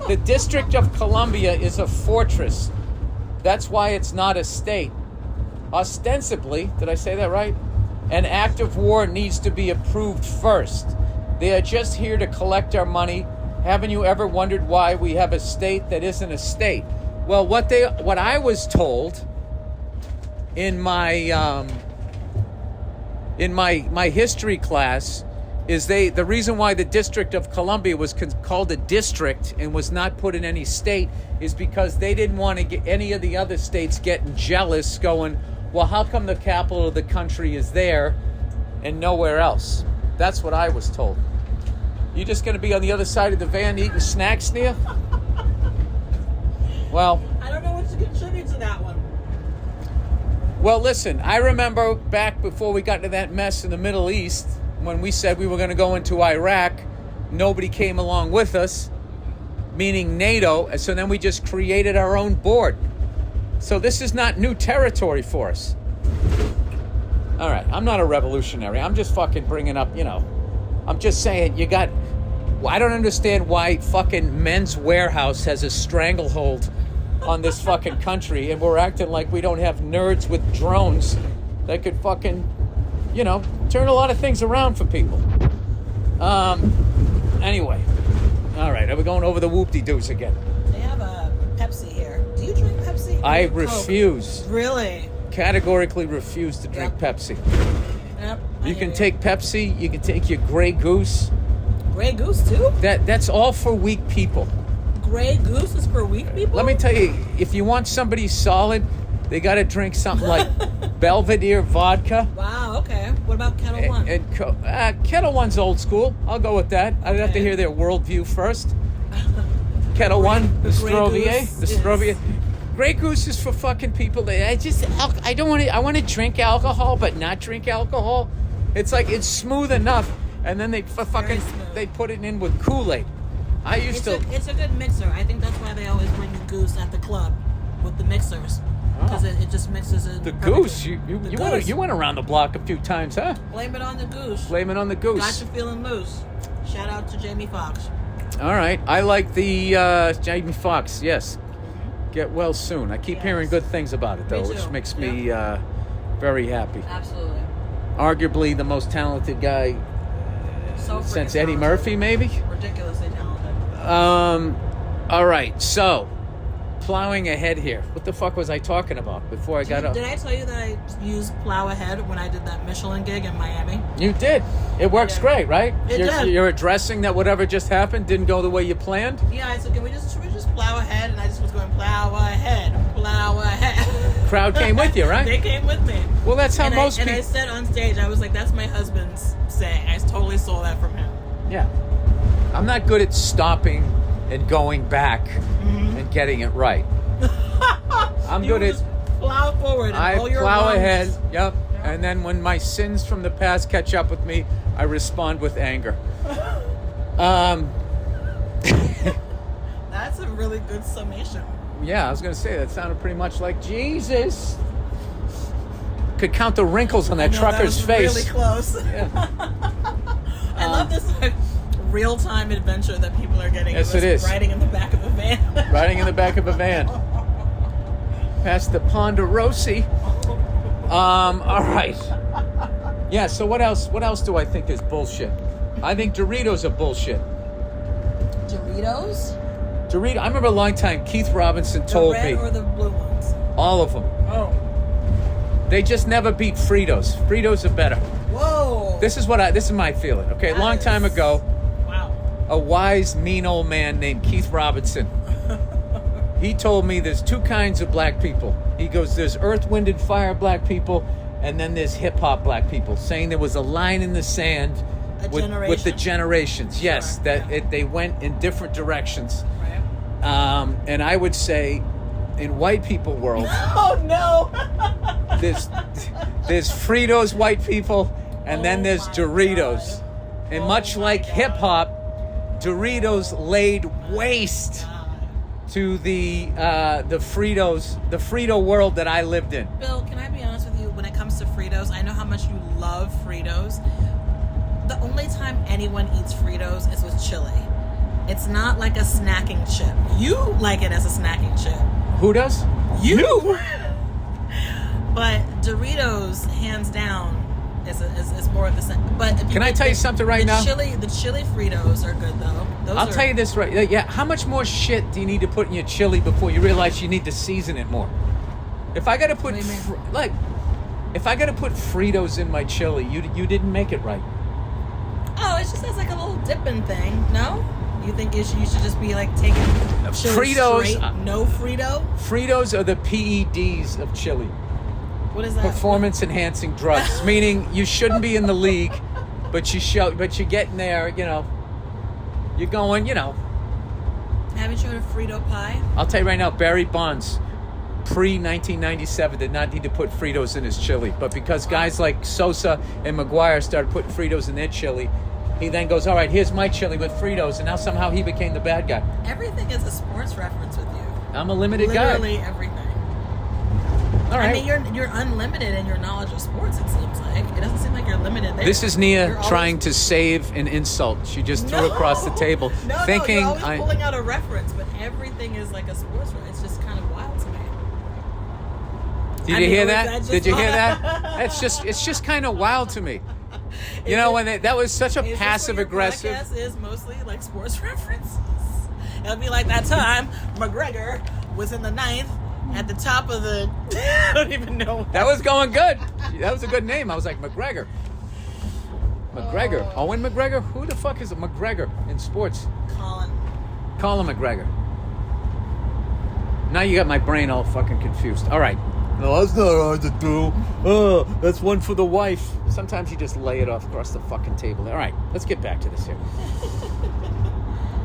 Speaker 3: The District of Columbia is a fortress. That's why it's not a state. Ostensibly, did I say that right? An act of war needs to be approved first. They are just here to collect our money. Haven't you ever wondered why we have a state that isn't a state? Well, what I was told in my history class is the reason why the District of Columbia was called a district and was not put in any state is because they didn't want to get any of the other states getting jealous, going, well, how come the capital of the country is there and nowhere else? That's what I was told. You just going to be on the other side of the van eating snacks, Nia? Well,
Speaker 2: I don't know what to contribute to that one.
Speaker 3: Well, listen, I remember back before we got into that mess in the Middle East, when we said we were going to go into Iraq, nobody came along with us, meaning NATO. And so then we just created our own board. So this is not new territory for us. All right, I'm not a revolutionary. I'm just fucking bringing up, I'm just saying I don't understand why fucking Men's Warehouse has a stranglehold on this fucking country, and we're acting like we don't have nerds with drones that could fucking, turn a lot of things around for people. Anyway, all right, are we going over the whoop-de-doos again?
Speaker 2: They have a Pepsi here. Do you drink Pepsi?
Speaker 3: I refuse.
Speaker 2: Really?
Speaker 3: Categorically refuse to drink Pepsi.
Speaker 2: Yep.
Speaker 3: You can take Pepsi, you can take your Grey Goose.
Speaker 2: Grey Goose too?
Speaker 3: That's all for weak people.
Speaker 2: Grey Goose is for weak people?
Speaker 3: Let me tell you, if you want somebody solid, they got to drink something like Belvedere vodka.
Speaker 2: Wow, okay. What about Kettle One?
Speaker 3: Kettle One's old school. I'll go with that. I'd have to hear their worldview first. Kettle One, the Strovier. Grey Goose is for fucking people that I don't want to. I want to drink alcohol, but not drink alcohol. It's like it's smooth enough, and then they put it in with Kool-Aid. It's
Speaker 2: a good mixer. I think that's why they always bring the Goose at the club with the mixers. Because it just mixes it.
Speaker 3: The
Speaker 2: perfectly.
Speaker 3: Goose? You went around the block a few times, huh?
Speaker 2: Blame it on the Goose.
Speaker 3: Blame it on the Goose.
Speaker 2: Got you feeling loose. Shout out to Jamie Foxx.
Speaker 3: All right. I like the Jamie Foxx, yes. Get well soon. I keep hearing good things about it, though, which makes me very happy.
Speaker 2: Absolutely.
Speaker 3: Arguably the most talented guy since Eddie Murphy, maybe?
Speaker 2: Ridiculously talented.
Speaker 3: All right. So, plowing ahead here. What the fuck was I talking about before I got up?
Speaker 2: Did I tell you that I used plow ahead when I did that Michelin gig in Miami?
Speaker 3: You did. It works great, right?
Speaker 2: It did.
Speaker 3: You're addressing that whatever just happened didn't go the way you planned?
Speaker 2: Yeah, I said, can we just plow ahead? And I just was going plow ahead.
Speaker 3: Crowd came with you, right?
Speaker 2: They came with me.
Speaker 3: Well, that's how most people...
Speaker 2: And I said on stage, I was like, that's my husband's saying. I totally stole that from him.
Speaker 3: Yeah. I'm not good at stopping and going back and getting it right. I'm good at...
Speaker 2: plow forward and
Speaker 3: I
Speaker 2: all your
Speaker 3: plow
Speaker 2: wrongs.
Speaker 3: ahead, yep. And then when my sins from the past catch up with me, I respond with anger.
Speaker 2: That's a really good summation.
Speaker 3: Yeah, I was going to say, that sounded pretty much like Jesus. Could count the wrinkles on that trucker's
Speaker 2: that was
Speaker 3: face.
Speaker 2: Really close.
Speaker 3: Yeah.
Speaker 2: I love this real-time adventure that people are getting.
Speaker 3: Yes, it is.
Speaker 2: Riding in the back of a van.
Speaker 3: Riding in the back of a van. Past the Ponderosa. All right. Yeah, so what else do I think is bullshit? I think Doritos are bullshit.
Speaker 2: Doritos?
Speaker 3: I remember a long time Keith Robinson told me.
Speaker 2: The red or the blue ones?
Speaker 3: All of them.
Speaker 2: Oh.
Speaker 3: They just never beat Fritos. Fritos are better.
Speaker 2: Whoa.
Speaker 3: This is my feeling. Okay, a long time ago.
Speaker 2: Wow.
Speaker 3: A wise, mean old man named Keith Robinson. He told me there's two kinds of black people. He goes, there's earth, wind, and fire black people, and then there's hip-hop black people, saying there was a line in the sand with the generations. Yes, they went in different directions.
Speaker 2: Right.
Speaker 3: And I would say, in white people world,
Speaker 2: oh no,
Speaker 3: there's Fritos white people, and then there's Doritos.
Speaker 2: God.
Speaker 3: And much like hip-hop, Doritos laid waste to the Frito world that I lived in.
Speaker 2: Bill, can I be honest with you? When it comes to Fritos, I know how much you love Fritos. The only time anyone eats Fritos is with chili. It's not like a snacking chip. You like it as a snacking chip.
Speaker 3: Who does?
Speaker 2: You! But Doritos, hands down, is more of the same. But
Speaker 3: can I tell you something right now?
Speaker 2: The chili Fritos are good though.
Speaker 3: I'll tell you this right. Yeah, how much more shit do you need to put in your chili before you realize you need to season it more? If I got to put if I got to put Fritos in my chili, you didn't make it right.
Speaker 2: Oh, it just has like a little dipping thing. No, you think you should just be like taking chili
Speaker 3: Fritos?
Speaker 2: Straight, no Frito.
Speaker 3: Fritos are the PEDs of chili.
Speaker 2: What is that?
Speaker 3: Performance enhancing drugs, meaning you shouldn't be in the league, but you're getting there. You're going.
Speaker 2: Haven't you heard of Frito pie?
Speaker 3: I'll tell you right now, Barry Bonds pre-1997 did not need to put Fritos in his chili. But because guys like Sosa and McGuire started putting Fritos in their chili, he then goes, all right, here's my chili with Fritos. And now somehow he became the bad guy.
Speaker 2: Everything is a sports reference with you.
Speaker 3: I'm a limited guy.
Speaker 2: Literally everything.
Speaker 3: All right.
Speaker 2: I mean, you're unlimited in your knowledge of sports, it seems like. It doesn't seem like you're limited there.
Speaker 3: This is Nia
Speaker 2: You're always-
Speaker 3: trying to save an insult. She just threw across the table.
Speaker 2: You're always pulling out a reference, but everything is like a sports reference. It's just kind of wild to me.
Speaker 3: Did you hear that? Did you hear that? It's just kind of wild to me. You know, when that was such a passive aggressive.
Speaker 2: Podcast is mostly like sports references. It'll be like that time McGregor was in the ninth at the top of the. I don't even know.
Speaker 3: That was going good. That was a good name. I was like McGregor. Owen McGregor. Who the fuck is a McGregor in sports? Colin McGregor. Now you got my brain all fucking confused. All right. No, that's not hard to do. Oh, that's one for the wife. Sometimes you just lay it off across the fucking table. All right, let's get back to this here.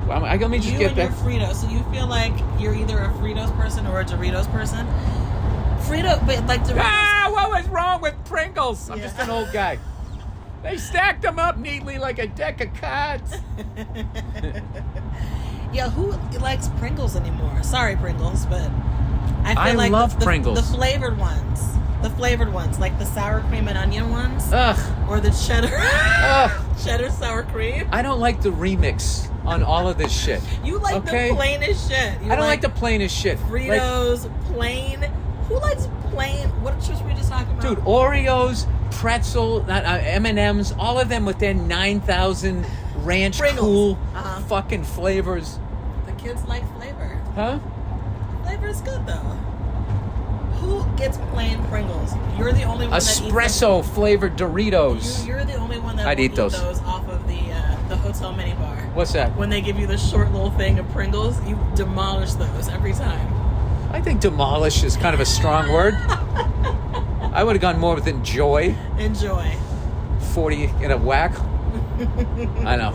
Speaker 3: Well, let me just get back.
Speaker 2: You and your Fritos. So you feel like you're either a Fritos person or a Doritos person? But like Doritos.
Speaker 3: Ah, what was wrong with Pringles? I'm just an old guy. They stacked them up neatly like a deck of cards.
Speaker 2: Yeah, who likes Pringles anymore? Sorry, Pringles, but I feel like
Speaker 3: love Pringles.
Speaker 2: The flavored ones. The flavored ones, like the sour cream and onion ones.
Speaker 3: Ugh.
Speaker 2: Or the cheddar.
Speaker 3: Ugh.
Speaker 2: Cheddar sour cream.
Speaker 3: I don't like the remix on all of this shit.
Speaker 2: You like the plainest shit.
Speaker 3: I don't like the plainest shit.
Speaker 2: Fritos, plain. Who likes plain? What chips were we just talking about?
Speaker 3: Dude, Oreos, pretzel, M&Ms, all of them with their 9,000 ranch
Speaker 2: Pringles.
Speaker 3: cool
Speaker 2: fucking
Speaker 3: flavors.
Speaker 2: The kids like flavor.
Speaker 3: Huh?
Speaker 2: Flavor is good though. Who gets plain Pringles? You're the only one
Speaker 3: Espresso flavored Doritos.
Speaker 2: You're the only one that
Speaker 3: I'd
Speaker 2: will
Speaker 3: eat those
Speaker 2: off of the hotel mini bar.
Speaker 3: What's that?
Speaker 2: When they give you the short little thing of Pringles, you demolish those every time.
Speaker 3: I think demolish is kind of a strong word. I would have gone more with enjoy.
Speaker 2: Enjoy.
Speaker 3: 40 in a whack. I know.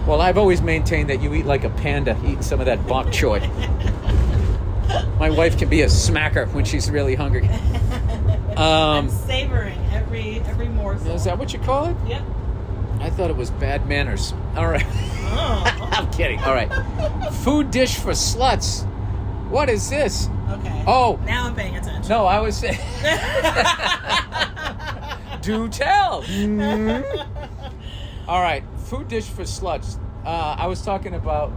Speaker 3: Well, I've always maintained that you eat like a panda, eating some of that bok choy. My wife can be a smacker when she's really hungry.
Speaker 2: I'm savoring every morsel.
Speaker 3: Is that what you call it?
Speaker 2: Yep.
Speaker 3: I thought it was bad manners. All right.
Speaker 2: Oh.
Speaker 3: I'm kidding. All right. Food dish for sluts. What is this?
Speaker 2: Okay.
Speaker 3: Oh.
Speaker 2: Now I'm paying attention.
Speaker 3: No, I was saying. Do tell. All right. Food dish for sluts. I was talking about.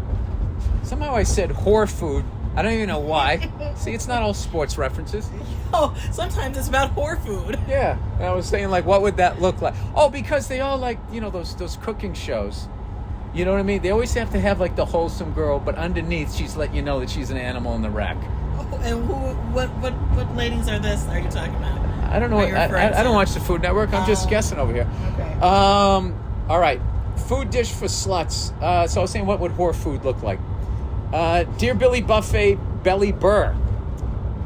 Speaker 3: Somehow I said whore food. I don't even know why. See, it's not all sports references.
Speaker 2: Oh, sometimes it's about whore food.
Speaker 3: Yeah. And I was saying, like, what would that look like? Oh, because they all like, those cooking shows. You know what I mean? They always have to have, like, the wholesome girl, but underneath, she's letting you know that she's an animal in the rack.
Speaker 2: Oh, and what ladies are you talking about?
Speaker 3: I don't know. I don't watch the Food Network. I'm just guessing over here.
Speaker 2: Okay.
Speaker 3: All right. Food dish for sluts. So I was saying, what would whore food look like? Dear Billy Buffet, Belly Burr.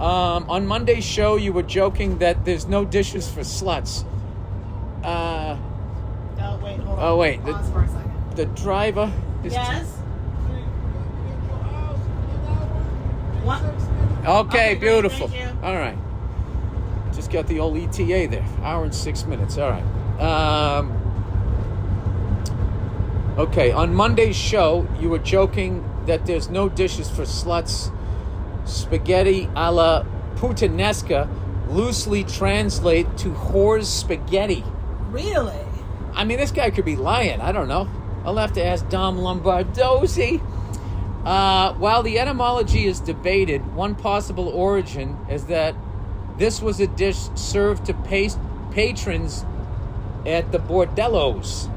Speaker 3: On Monday's show, you were joking that there's no dishes for sluts.
Speaker 2: Oh, wait, hold on.
Speaker 3: Oh, wait.
Speaker 2: Pause for a second.
Speaker 3: The driver is...
Speaker 2: Yes? What?
Speaker 3: Okay,
Speaker 2: great,
Speaker 3: beautiful.
Speaker 2: thank you.
Speaker 3: All right. Just got the old ETA there. Hour and 6 minutes. All right. Okay, on Monday's show, you were joking that there's no dishes for sluts. Spaghetti a la puttanesca loosely translate to whore's spaghetti.
Speaker 2: Really?
Speaker 3: I mean, this guy could be lying. I don't know. I'll have to ask Dom Lombardozzi. While the etymology is debated, one possible origin is that this was a dish served to patrons at the bordellos.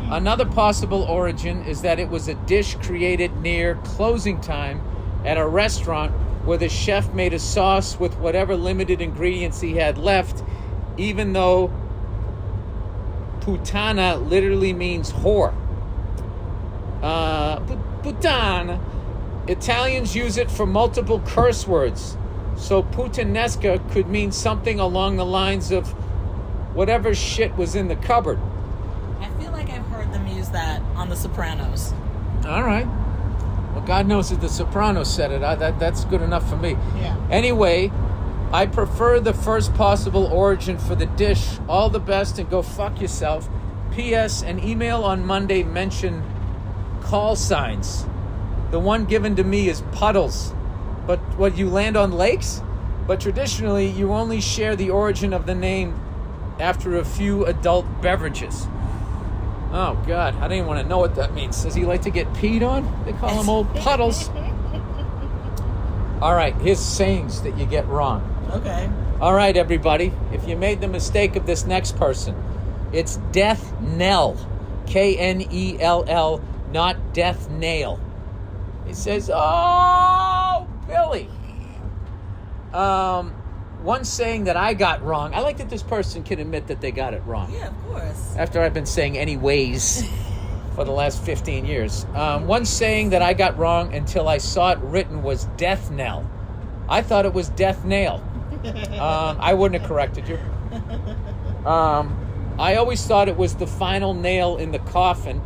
Speaker 3: Another possible origin is that it was a dish created near closing time at a restaurant where the chef made a sauce with whatever limited ingredients he had left, even though puttana literally means whore. Puttana. Italians use it for multiple curse words, so puttanesca could mean something along the lines of whatever shit was in the cupboard.
Speaker 2: I feel like I've heard them use that on The Sopranos.
Speaker 3: All right. Well, God knows that The Sopranos said it. That's good enough for me.
Speaker 2: Yeah.
Speaker 3: Anyway, I prefer the first possible origin for the dish. All the best and go fuck yourself. P.S. An email on Monday mentioned call signs. The one given to me is puddles. But what, you land on lakes? But traditionally, you only share the origin of the name after a few adult beverages. Oh, God. I don't even want to know what that means. Does he like to get peed on? They call him old puddles. All right. Here's sayings that you get wrong.
Speaker 2: Okay.
Speaker 3: All right, everybody. If you made the mistake of this next person, it's death knell. Knell, not death nail. It says, oh, Billy. One saying that I got wrong. I like that this person can admit that they got it wrong.
Speaker 2: Yeah, of course.
Speaker 3: After I've been saying anyways for the last 15 years. One saying that I got wrong until I saw it written was death knell. I thought it was death nail. I wouldn't have corrected you. I always thought it was the final nail in the coffin,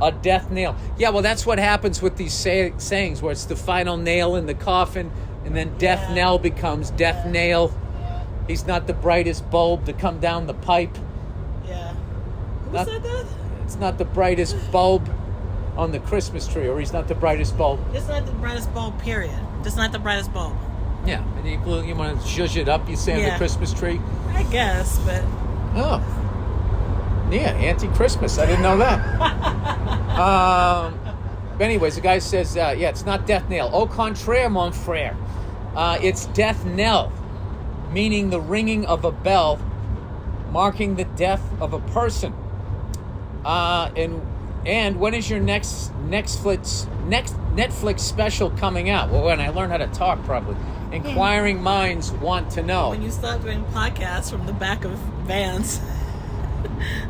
Speaker 3: a death nail. Yeah, well, that's what happens with these sayings, where it's the final nail in the coffin, and then death knell becomes death nail.
Speaker 2: Yeah.
Speaker 3: He's not the brightest bulb to come down the pipe.
Speaker 2: Yeah. Who said that?
Speaker 3: It's not the brightest bulb on the Christmas tree, or he's not the brightest bulb.
Speaker 2: It's not the brightest bulb, period. Just not the brightest bulb.
Speaker 3: Yeah, and you want to zhuzh it up, you say, on the Christmas tree?
Speaker 2: I guess, but...
Speaker 3: Oh. Yeah, anti-Christmas. I didn't know that. Anyways, the guy says, it's not death nail. Au contraire, mon frère. It's death knell, meaning the ringing of a bell, marking the death of a person. And when is your next Netflix special coming out? Well, when I learn how to talk, probably. Inquiring minds want to know.
Speaker 2: When you start doing podcasts from the back of vans.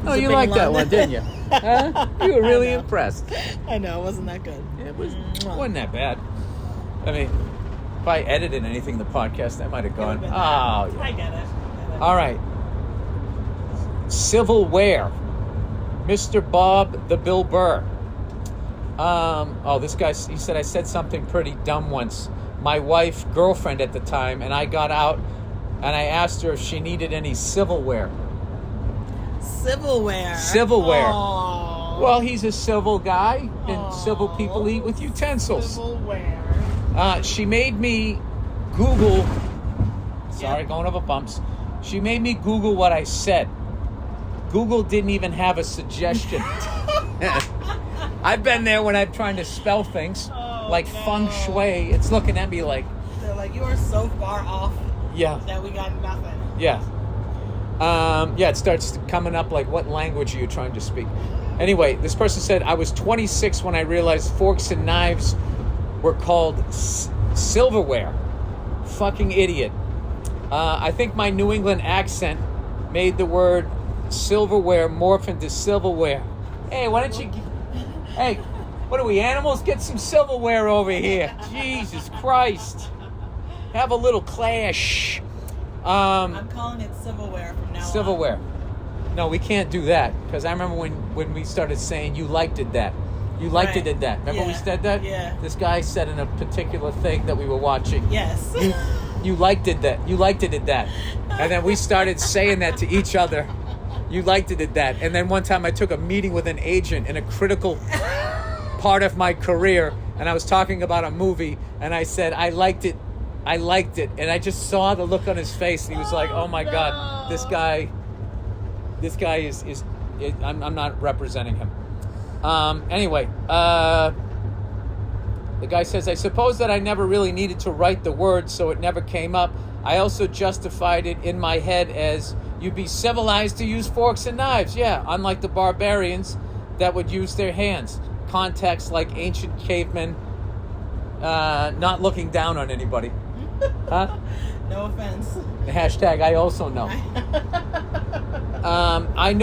Speaker 3: Oh, you liked that one, didn't you? Huh? You were really impressed.
Speaker 2: I know, it wasn't that good.
Speaker 3: It wasn't that bad. I mean, if I edited anything in the podcast, that might have gone. Oh, yeah.
Speaker 2: I get it.
Speaker 3: All right. Civil-ware. Mr. Bob the Bill Burr. This guy, he said I said something pretty dumb once. My wife, girlfriend at the time, and I got out and I asked her if she needed any civil-ware.
Speaker 2: Civil-ware?
Speaker 3: Civil-ware.
Speaker 2: Aww.
Speaker 3: Well, he's a civil guy, and civil people eat with utensils.
Speaker 2: Civil-ware.
Speaker 3: She made me Google. Sorry, going over bumps. She made me Google what I said. Google didn't even have a suggestion. I've been there when I'm trying to spell things, like feng shui. It's looking at me like...
Speaker 2: They're like, you are so far off that we got nothing.
Speaker 3: Yeah. It starts coming up like, what language are you trying to speak? Anyway, this person said, I was 26 when I realized forks and knives were called silverware. Fucking idiot. I think my New England accent made the word silverware morph into silverware. Hey, why don't you... Hey, what are we, animals? Get some silverware over here. Jesus Christ. Have a little clash.
Speaker 2: I'm calling it civil-ware from now on.
Speaker 3: Civil-ware. No, we can't do that, because I remember when we started saying you liked it that. You liked it that. Remember we said that?
Speaker 2: Yeah.
Speaker 3: This guy said in a particular thing that we were watching.
Speaker 2: Yes.
Speaker 3: You liked it that. You liked it at that. And then we started saying that to each other. You liked it at that. And then one time I took a meeting with an agent in a critical part of my career, and I was talking about a movie, and I said, I liked it. And I just saw the look on his face, and he was like, oh my God, this guy is I'm not representing him. Anyway, the guy says, I suppose that I never really needed to write the word, so it never came up. I also justified it in my head as you'd be civilized to use forks and knives. Yeah, unlike the barbarians that would use their hands. Context like ancient cavemen, not looking down on anybody. Huh?
Speaker 2: No offense.
Speaker 3: Hashtag I also know. I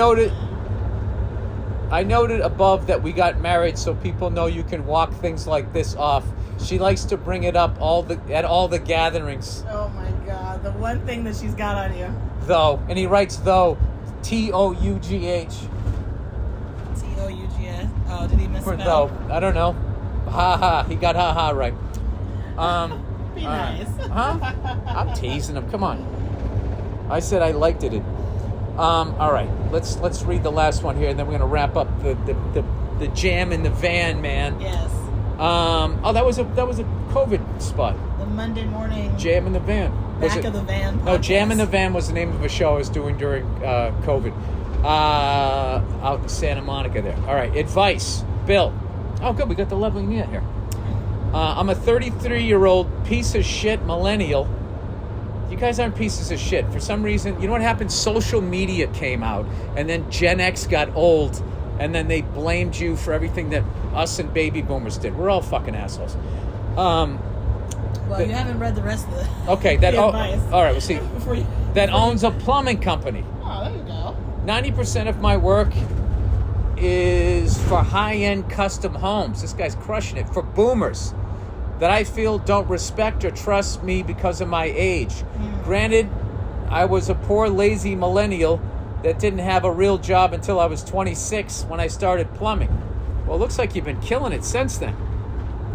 Speaker 3: noted above that we got married, so people know you can walk things like this off. She likes to bring it up at all the gatherings.
Speaker 2: Oh my God, the one thing that she's got on you.
Speaker 3: Though, and he writes though, Tough.
Speaker 2: Toughs. Oh, did he miss
Speaker 3: For
Speaker 2: it?
Speaker 3: though, I don't know. Ha ha. He got ha ha right.
Speaker 2: Be nice.
Speaker 3: Huh? I'm teasing him. Come on. I said I liked it. All right. Let's read the last one here, and then we're gonna wrap up the jam in the van, man.
Speaker 2: Yes.
Speaker 3: Oh, that was a COVID spot.
Speaker 2: The Monday morning.
Speaker 3: Jam in the van.
Speaker 2: Back of the Van podcast.
Speaker 3: No, Jam in the Van was the name of a show I was doing during COVID. Out in Santa Monica there. All right, advice. Bill. Oh, good, we got the lovely Mia here. I'm a 33-year-old piece of shit millennial. You guys aren't pieces of shit. For some reason, you know what happened? Social media came out, and then Gen X got old, and then they blamed you for everything that us and baby boomers did. We're all fucking assholes.
Speaker 2: Well, you haven't read the rest of the
Speaker 3: okay,
Speaker 2: the advice.
Speaker 3: all right, we'll see. That owns a plumbing company.
Speaker 2: Oh, there you go.
Speaker 3: 90% of my work is for high-end custom homes. This guy's crushing it. For boomers that I feel don't respect or trust me because of my age. Granted, I was a poor, lazy millennial that didn't have a real job until I was 26 when I started plumbing. Well, it looks like you've been killing it since then.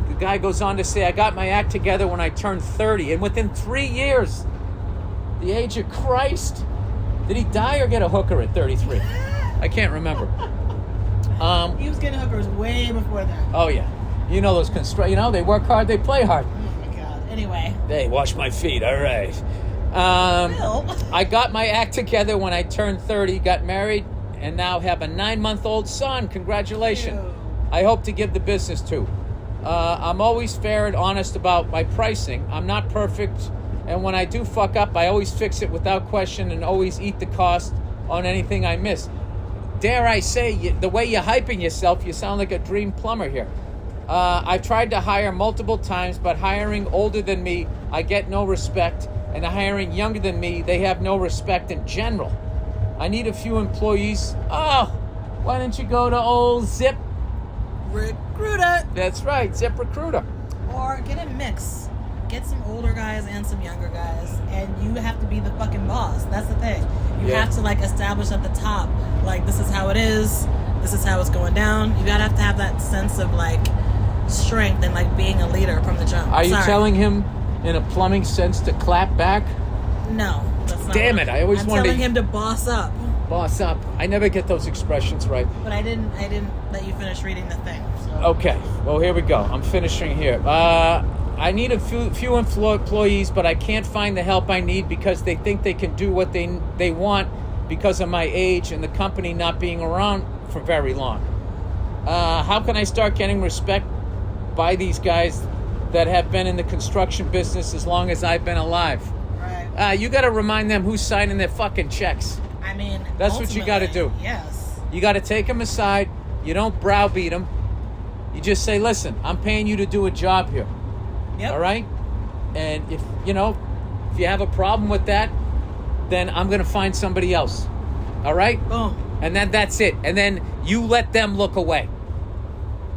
Speaker 3: The guy goes on to say, I got my act together when I turned 30, and within 3 years, the age of Christ. Did he die or get a hooker at 33? I can't remember.
Speaker 2: He was getting hookers way before that.
Speaker 3: Oh, yeah. You know those they work hard, they play hard.
Speaker 2: Oh, my God. Anyway.
Speaker 3: Hey, wash my feet, all right. I got my act together when I turned 30, got married, and now have a 9-month-old son. Congratulations.
Speaker 2: Ew.
Speaker 3: I hope to give the business to. I'm always fair and honest about my pricing. I'm not perfect, and when I do fuck up, I always fix it without question and always eat the cost on anything I miss. Dare I say, the way you're hyping yourself, you sound like a dream plumber here. I've tried to hire multiple times, but hiring older than me, I get no respect, and hiring younger than me, they have no respect in general. I need a few employees. Oh, why don't you go to old Zip?
Speaker 2: Recruiter.
Speaker 3: That's right, Zip Recruiter.
Speaker 2: Or get a mix. Get some older guys and some younger guys, and you have to be the fucking boss. That's the thing. You have to establish at the top, this is how it is. This is how it's going down. You gotta have to have that sense of strength and being a leader from the jump.
Speaker 3: Are you telling him in a plumbing sense to clap back?
Speaker 2: No, that's not.
Speaker 3: Damn it! I always wanted.
Speaker 2: I'm telling him to boss up.
Speaker 3: Boss up. I never get those expressions right.
Speaker 2: But I didn't let you finish reading the thing. So.
Speaker 3: Okay. Well, here we go. I'm finishing here. I need a few employees, but I can't find the help I need because they think they can do what they want because of my age and the company not being around for very long. How can I start getting respect by these guys that have been in the construction business as long as I've been alive?
Speaker 2: Right.
Speaker 3: You got to remind them who's signing their fucking checks.
Speaker 2: I mean,
Speaker 3: that's what you got to do.
Speaker 2: Yes.
Speaker 3: You got to take them aside. You don't browbeat them. You just say, listen, I'm paying you to do a job here.
Speaker 2: Yep.
Speaker 3: All right? And if you have a problem with that, then I'm going to find somebody else. All right?
Speaker 2: Boom.
Speaker 3: And then that's it. And then you let them look away.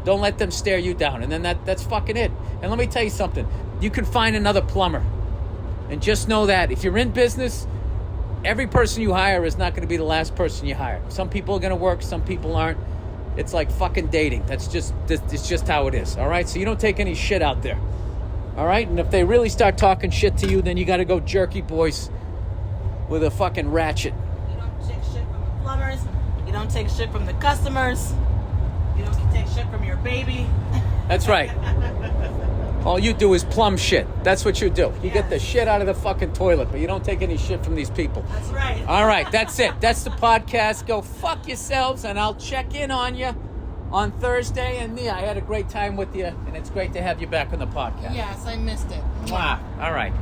Speaker 3: Don't let them stare you down. And then that's fucking it. And let me tell you something. You can find another plumber. And just know that if you're in business, every person you hire is not going to be the last person you hire. Some people are going to work, some people aren't. It's like fucking dating. It's just how it is. All right? So you don't take any shit out there. All right? And if they really start talking shit to you, then you got to go jerky boys with a fucking ratchet.
Speaker 2: You don't take shit from the plumbers. You don't take shit from the customers. You don't take shit from your baby.
Speaker 3: That's right. All you do is plumb shit. That's what you do. You get the shit out of the fucking toilet, but you don't take any shit from these people.
Speaker 2: That's right.
Speaker 3: All right, that's it. That's the podcast. Go fuck yourselves, and I'll check in on you on Thursday. And yeah, I had a great time with you, and it's great to have you back on the podcast.
Speaker 2: Yes, I missed it.
Speaker 3: Mwah. All right.